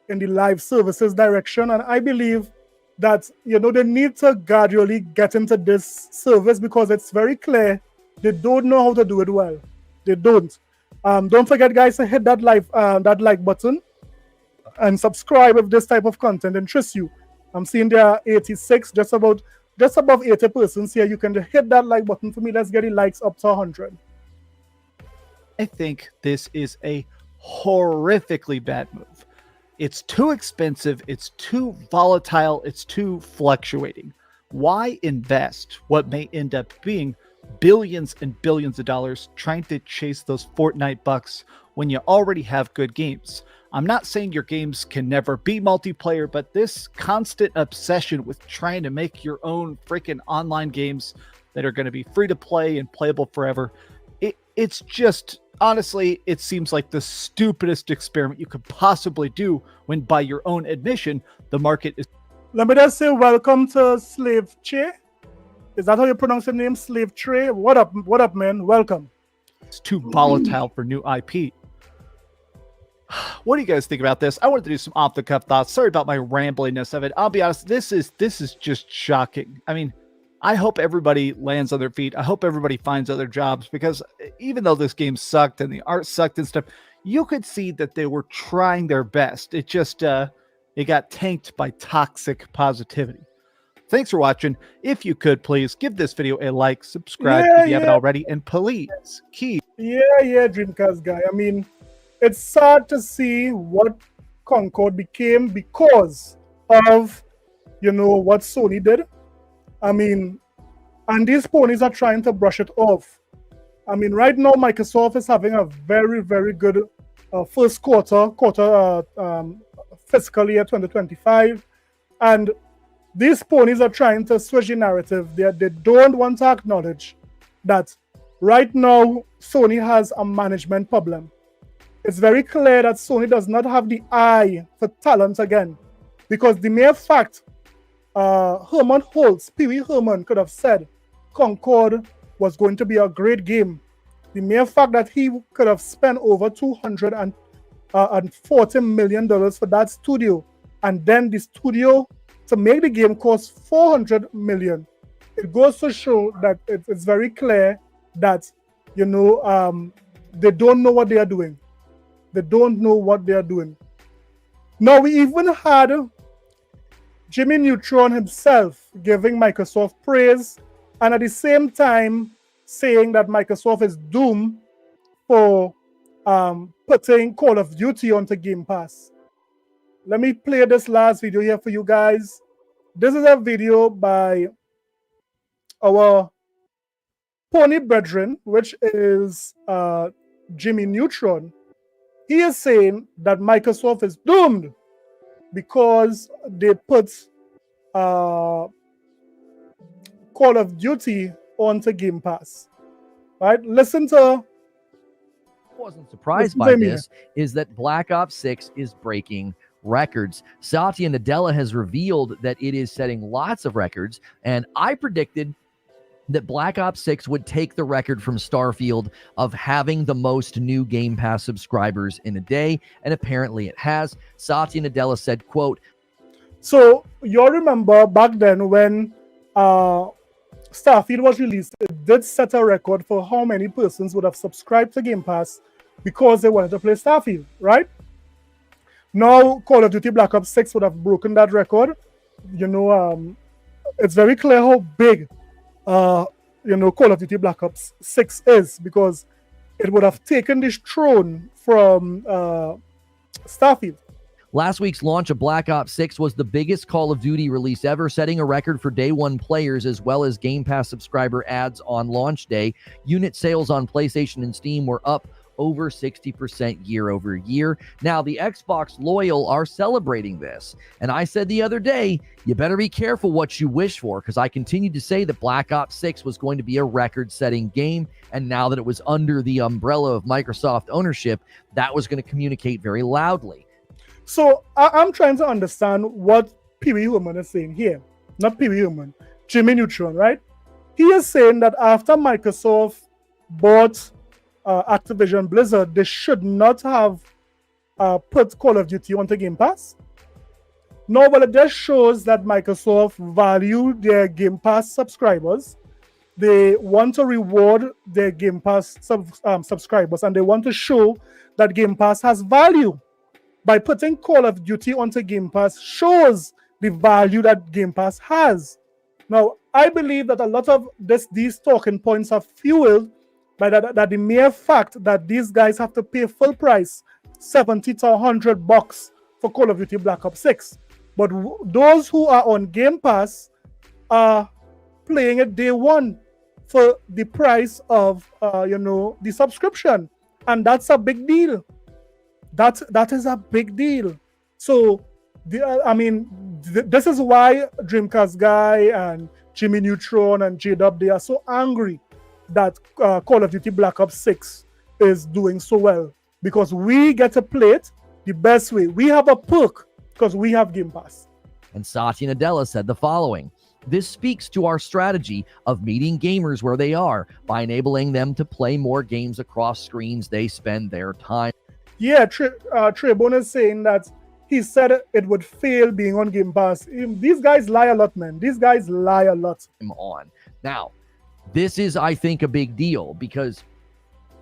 in the live services direction, and I believe that, you know, they need to gradually get into this service because it's very clear they don't know how to do it well. They don't. Don't forget, guys, to hit that like button and subscribe if this type of content interests you. I'm seeing there are 86, just above 80 persons here. You can hit that like button for me. Let's get the likes up to 100. I think this is a horrifically bad move. It's too expensive. It's too volatile. It's too fluctuating. Why invest what may end up being billions and billions of dollars trying to chase those Fortnite bucks when you already have good games? I'm not saying your games can never be multiplayer, but this constant obsession with trying to make your own freaking online games that are going to be free to play and playable forever, it's just, honestly, it seems like the stupidest experiment you could possibly do when, by your own admission, the market is... Let me just say welcome to Slave Che. Is that how you pronounce your name, Slave Trey? What up, man? Welcome. It's too volatile for new IP. What do you guys think about this? I wanted to do some off-the-cuff thoughts. Sorry about my rambliness of it. I'll be honest, this is just shocking. I mean, I hope everybody lands on their feet. I hope everybody finds other jobs, because even though this game sucked and the art sucked and stuff, you could see that they were trying their best. It just, it got tanked by toxic positivity. Thanks for watching. If you could, please give this video a like, subscribe if you haven't already, and please keep... Yeah, Dreamcast guy. I mean, it's sad to see what Concord became because of, you know, what Sony did. I mean, and these ponies are trying to brush it off. I mean, right now, Microsoft is having a very, very good first quarter fiscal year 2025. And these ponies are trying to switch the narrative. They don't want to acknowledge that right now, Sony has a management problem. It's very clear that Sony does not have the eye for talent again, because the mere fact Herman Holtz, Pee Wee Herman, could have said Concord was going to be a great game. The mere fact that he could have spent over $240 million for that studio, and then the studio to make the game cost $400 million. It goes to show that it's very clear that, you know, they don't know what they are doing. They don't know what they are doing. Now, we even had Jimmy Neutron himself giving Microsoft praise, and at the same time saying that Microsoft is doomed for putting Call of Duty onto Game Pass. Let me play this last video here for you guys. This is a video by our pony brethren, which is Jimmy Neutron. He is saying that Microsoft is doomed because they put Call of Duty onto Game Pass. Right? Listen to... Wasn't surprised by this is that Black Ops 6 is breaking records. Satya Nadella has revealed that it is setting lots of records, and I predicted that Black Ops 6 would take the record from Starfield of having the most new Game Pass subscribers in a day, and apparently it has. Satya Nadella said, quote, so you'll remember back then when Starfield was released, it did set a record for how many persons would have subscribed to Game Pass because they wanted to play Starfield, right? Now, Call of Duty Black Ops 6 would have broken that record. It's very clear how big, Call of Duty Black Ops 6 is, because it would have taken this throne from Starfield. Last week's launch of Black Ops 6 was the biggest Call of Duty release ever, setting a record for day one players as well as Game Pass subscriber adds on launch day. Unit sales on PlayStation and Steam were up over 60% year over year. Now, the Xbox loyal are celebrating this. And I said the other day, you better be careful what you wish for, because I continued to say that Black Ops 6 was going to be a record-setting game. And now that it was under the umbrella of Microsoft ownership, that was going to communicate very loudly. So I'm trying to understand what Pee Wee Herman is saying here. Not Pee Wee Herman, Jimmy Neutron, right? He is saying that after Microsoft bought Activision Blizzard, they should not have put Call of Duty onto Game Pass. No, but it just shows that Microsoft value their Game Pass subscribers. They want to reward their Game Pass subscribers, and they want to show that Game Pass has value. By putting Call of Duty onto Game Pass shows the value that Game Pass has. Now, I believe that a lot of these talking points are fueled by that the mere fact that these guys have to pay full price, $70 to $100 for Call of Duty Black Ops 6. But those who are on Game Pass are playing it day one for the price of the subscription, and that's a big deal. That is a big deal. So, this is why Dreamcast Guy and Jimmy Neutron and J-Dub, they are so angry that Call of Duty Black Ops 6 is doing so well, because we get to play it the best way. We have a perk because we have Game Pass. And Satya Nadella said the following: this speaks to our strategy of meeting gamers where they are by enabling them to play more games across screens they spend their time. Yeah, Trebon is saying that he said it would fail being on Game Pass. These guys lie a lot, man. These guys lie a lot. On. Now, this is, I think, a big deal, because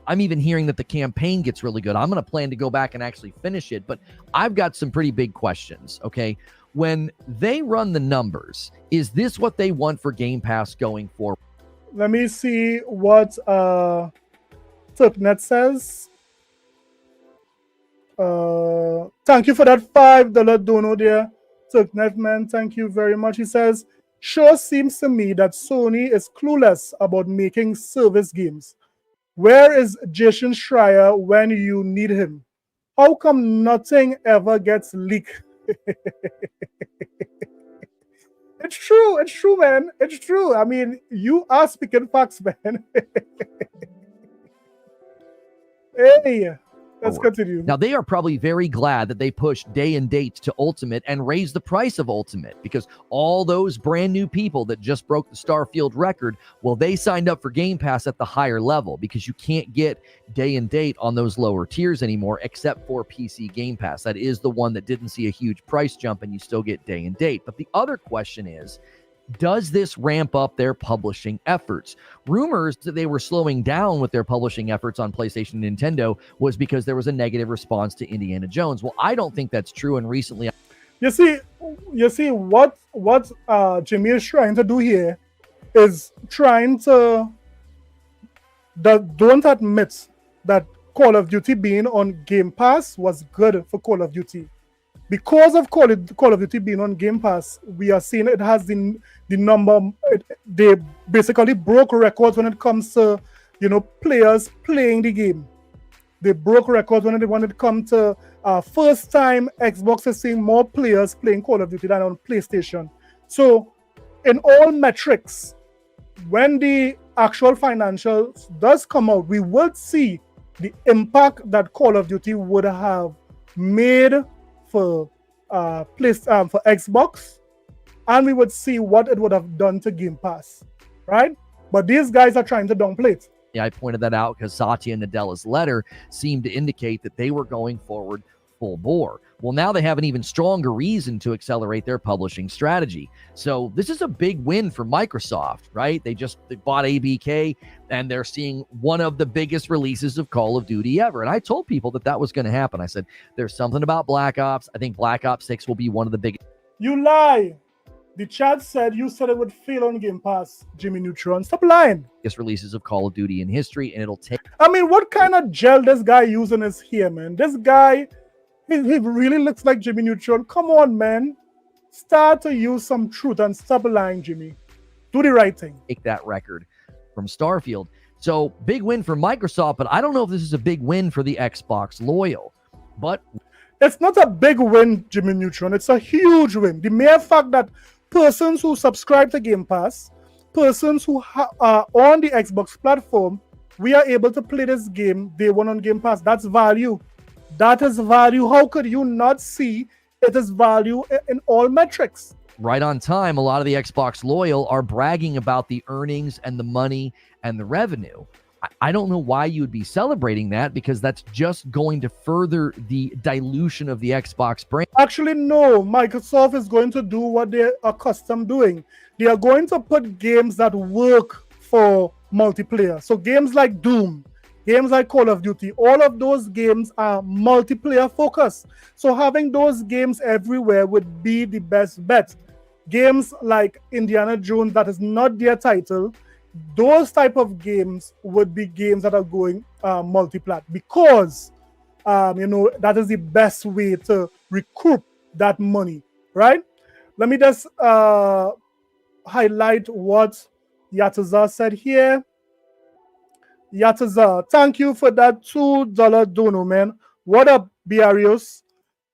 I'm even hearing that the campaign gets really good. I'm going to plan to go back and actually finish it, but I've got some pretty big questions, okay? When they run the numbers, is this what they want for Game Pass going forward? Let me see what Turknet says. Thank you for that $5 dono there, Turknet man. Thank you very much. He says, sure seems to me that Sony is clueless about making service games. Where is Jason Schreier when you need him? How come nothing ever gets leaked? It's true, man. It's true. I mean, you are speaking facts, man. Hey. Let's continue. Now, they are probably very glad that they pushed day and date to Ultimate and raised the price of Ultimate, because all those brand new people that just broke the Starfield record, well, they signed up for Game Pass at the higher level, because you can't get day and date on those lower tiers anymore, except for PC Game Pass. That is the one that didn't see a huge price jump, and you still get day and date. But the other question is, does this ramp up their publishing efforts? Rumors that they were slowing down with their publishing efforts on PlayStation and Nintendo was because there was a negative response to Indiana Jones. Well, I don't think that's true. And recently, you see what Jimmy is trying to do here is trying to don't admit that Call of Duty being on Game Pass was good for Call of Duty. Because of Call of Duty being on Game Pass, we are seeing it has the number. They basically broke records when it comes to players playing the game. They broke records when it comes to first time Xbox is seeing more players playing Call of Duty than on PlayStation. So in all metrics, when the actual financials does come out, we would see the impact that Call of Duty would have made for Xbox, and we would see what it would have done to Game Pass, right? But these guys are trying to downplay it. Yeah, I pointed that out because Satya Nadella's letter seemed to indicate that they were going forward full bore. Well, now they have an even stronger reason to accelerate their publishing strategy. So this is a big win for Microsoft, right? They bought ABK, and they're seeing one of the biggest releases of Call of Duty ever. And I told people that was going to happen. I said, there's something about Black Ops. I think Black Ops 6 will be one of the biggest. You lie. The chat said you said it would fail on Game Pass, Jimmy Neutron. Stop lying. Releases of Call of Duty in history, and it'll take. I mean, what kind of gel this guy using is here, man? This guy, he really looks like Jimmy Neutron. Come on, man. Start to use some truth and stop lying, Jimmy. Do the right thing. Take that record from Starfield. So big win for Microsoft, but I don't know if this is a big win for the Xbox loyal. But it's not a big win, Jimmy Neutron. It's a huge win. The mere fact that persons who subscribe to Game Pass, persons who are on the Xbox platform, we are able to play this game day one on Game Pass. That's value. That is value. How could you not see it is value in all metrics? Right on time, a lot of the Xbox loyal are bragging about the earnings and the money and the revenue. I don't know why you would be celebrating that, because that's just going to further the dilution of the Xbox brand. Actually, no. Microsoft is going to do what they're accustomed doing. They are going to put games that work for multiplayer. So games like Doom, games like Call of Duty, all of those games are multiplayer focused. So having those games everywhere would be the best bet. Games like Indiana Jones, that is not their title. Those type of games would be games that are going multi-plat, because that is the best way to recoup that money, right? Let me just highlight what Yataza said here. Yataza, thank you for that $2 dono, man. What up, Biarius?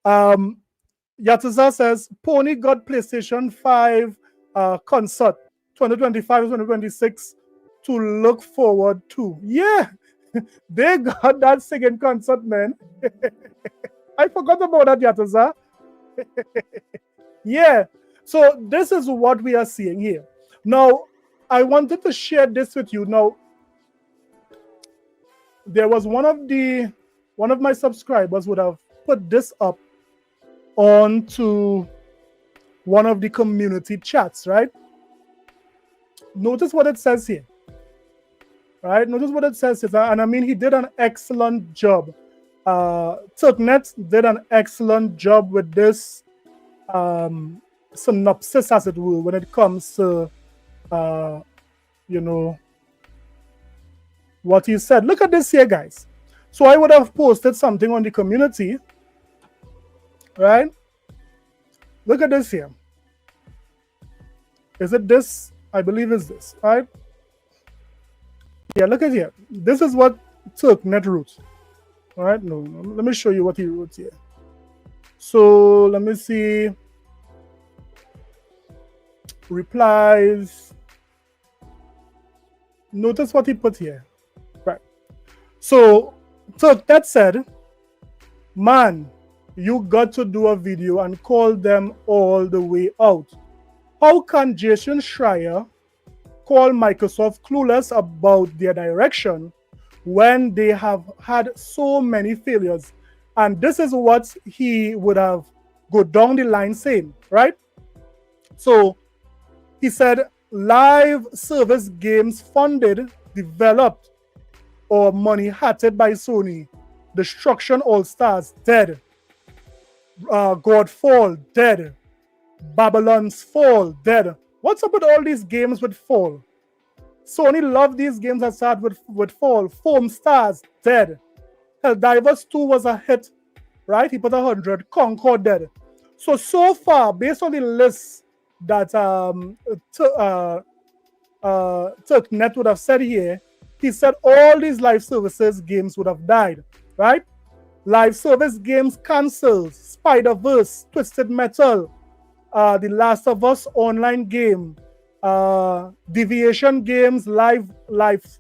Yataza says Pony got PlayStation 5 concert 2025, 2026 to look forward to. Yeah, they got that second concert, man. I forgot about that, Yataza. Yeah, so this is what we are seeing here. Now, I wanted to share this with you. Now, there was one of my subscribers would have put this up onto one of the community chats, right? Notice what it says here, right? Notice what it says here. And I mean, he did an excellent job. Turknet did an excellent job with this synopsis, as it were, when it comes to, what he said. Look at this here, guys. So I would have posted something on the community, right? Look at this here. Is it this? I believe is this, right? Yeah, look at here. This is what Turknet wrote. All right, no, let me show you what he wrote here. So let me see. Replies. Notice what he put here. Right. So Turknet said, man, you got to do a video and call them all the way out. How can Jason Schreier call Microsoft clueless about their direction when they have had so many failures? And this is what he would have go down the line saying, right? So he said, live service games funded, developed, or money hatted by Sony. Destruction All Stars, dead. Godfall, dead. Babylon's Fall, dead. What's up with all these games with Fall? Sony loved these games that start with Fall. Foam Stars, dead. Helldivers 2 was a hit, right? He put 100. Concord, dead. So far, based on the list that Turknet would have said here, he said all these live services games would have died, right? Live service games cancelled. Spider-Verse, Twisted Metal, The Last of Us online game, Deviation Games live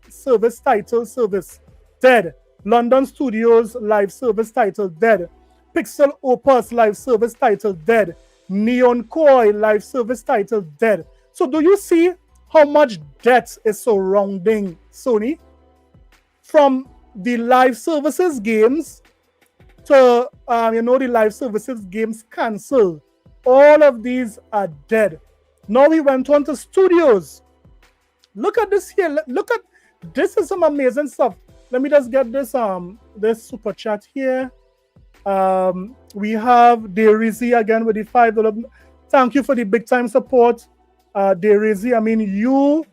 service title service, dead. London Studios live service title, dead. Pixel Opus live service title, dead. Neon Koi live service title, dead. So do you see how much debt is surrounding Sony, from the live services games to the live services games cancelled. All of these are dead. Now we went on to studios. Look at this here. Look at this, is some amazing stuff. Let me just get this this super chat here. We have Derizi again with the $5. Thank you for the big time support, Derizi. I mean, you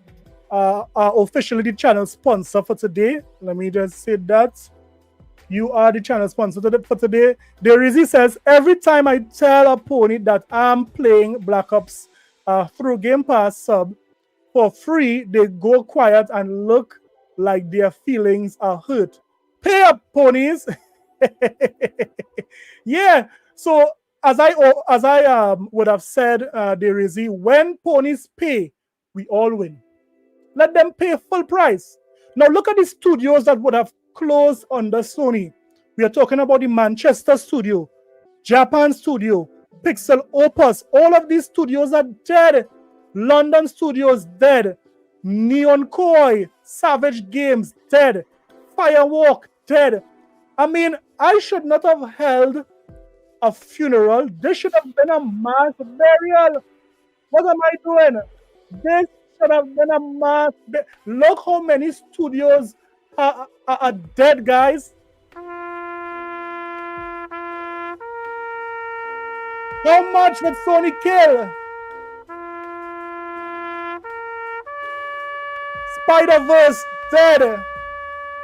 are officially the channel sponsor for today. Let me just say that. You are the channel sponsor for today. Derizi says, every time I tell a pony that I'm playing Black Ops through Game Pass sub for free, they go quiet and look like their feelings are hurt. Pay up, ponies. Yeah. So as I would have said, Derizi, when ponies pay, we all win. Let them pay full price. Now look at the studios that would have closed under Sony. We are talking about the Manchester studio, Japan studio, Pixel Opus. All of these studios are dead. London studios dead. Neon Koi, Savage Games dead. Firewalk dead. I mean, I should not have held a funeral. This should have been a mass burial. What am I doing? This should have been a mass burial. Look how many studios are dead, guys. How much would Sony kill? Spider-Verse dead.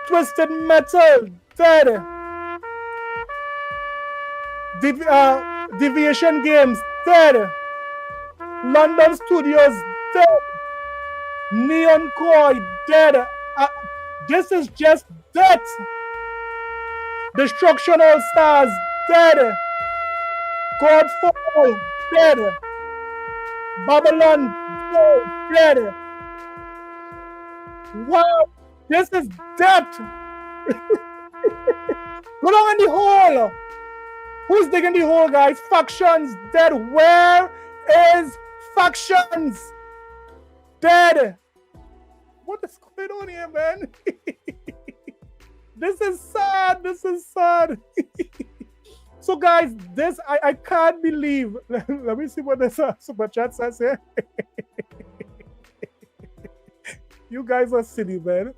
Twisted Metal dead. Deviation Games dead. London Studios dead. Neon Koi dead. This is just death. Destruction All Stars dead. Godfall dead. Babylon dead. Wow, this is death. Go down in the hole. Who's digging the hole, guys? Factions dead. Where is Factions? Dead. What is going on here, man? This is sad. This is sad. So, guys, this I can't believe. Let me see what this super chat says here. You guys are silly, man.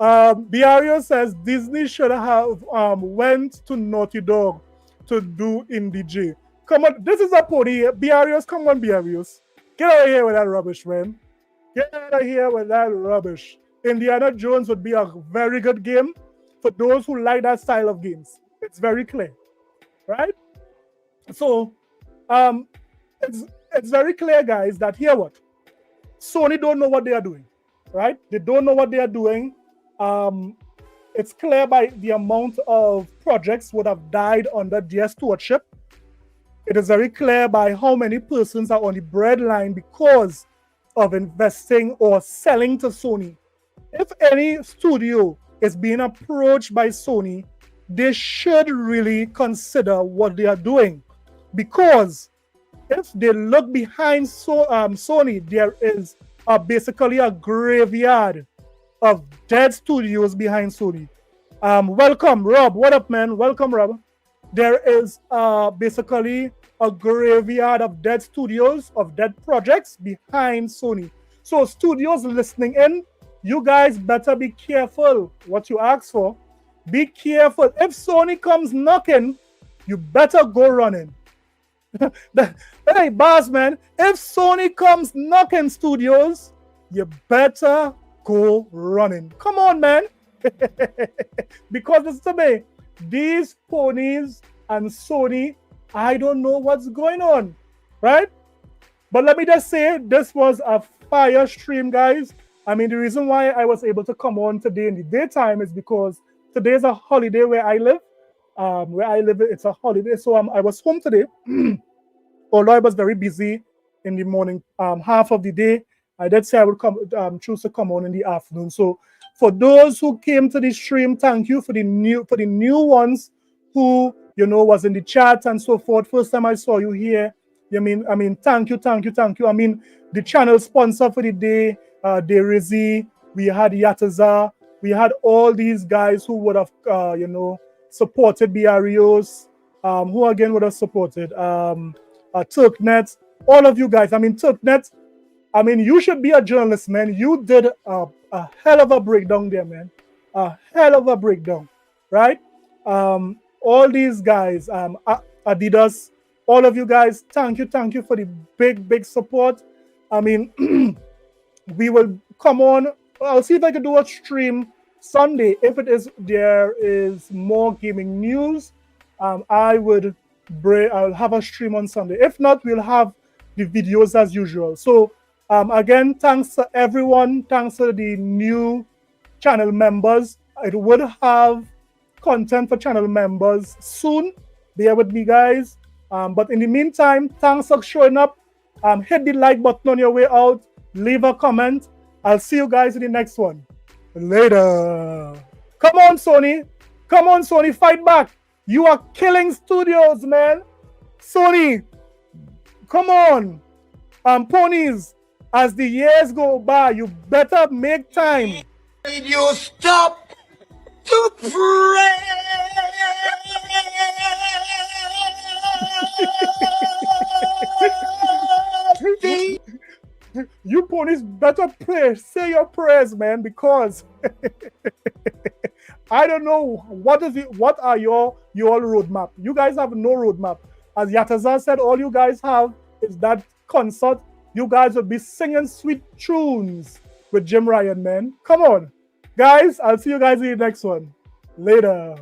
Biario says Disney should have went to Naughty Dog to do Indie J. Come on, this is a pony. Biarios, come on, Biarios. Get out of here with that rubbish, man. Get out of here with that rubbish. Indiana Jones would be a very good game for those who like that style of games. It's very clear, right? So, it's very clear, guys, that here what? Sony don't know what they are doing, right? They don't know what they are doing. It's clear by the amount of projects would have died under their stewardship. It is very clear by how many persons are on the breadline because of investing or selling to Sony. If any studio is being approached by Sony, they should really consider what they are doing. Because if they look behind Sony, there is basically a graveyard of dead studios behind Sony. Welcome, Rob. What up, man? Welcome, Rob. There is basically a graveyard of dead studios, of dead projects behind Sony. So studios listening in, you guys better be careful what you ask for. Be careful. If Sony comes knocking, you better go running. Hey, boss, man. If Sony comes knocking studios, you better go running. Come on, man. Because this to me, these ponies and Sony, I don't know what's going on, right? But let me just say, this was a fire stream, guys. I mean, the reason why I was able to come on today in the daytime is because today is a holiday where I live. It's a holiday, so I was home today. Although I was very busy in the morning, half of the day, I did say I would choose to come on in the afternoon. So for those who came to the stream, thank you. For the new ones who was in the chat and so forth. First time I saw you here. I mean, thank you. I mean, the channel sponsor for the day, Derizi, we had Yataza, we had all these guys who would have, supported BREOs, who again would have supported Turknet, all of you guys. I mean, Turknet, I mean, you should be a journalist, man. You did a hell of a breakdown there, man. A hell of a breakdown, right? All these guys, Adidas, all of you guys, thank you for the big support. I mean, we will come on. I'll see if I can do a stream Sunday. If there is more gaming news, I'll have a stream on Sunday. If not, we'll have the videos as usual. So again, thanks to everyone. Thanks to the new channel members. It would have content for channel members soon. Bear with me, guys. But in the meantime, thanks for showing up. Hit the like button on your way out. Leave a comment. I'll see you guys in the next one. Later. Come on, Sony. Come on, Sony. Fight back. You are killing studios, man. Sony, come on. Ponies, as the years go by, you better make time. Did you stop to pray? You ponies better pray. Say your prayers, man, because I don't know what are your roadmap. You guys have no roadmap. As Yataza said, all you guys have is that concert. You guys will be singing sweet tunes with Jim Ryan, man. Come on. Guys, I'll see you guys in the next one. Later.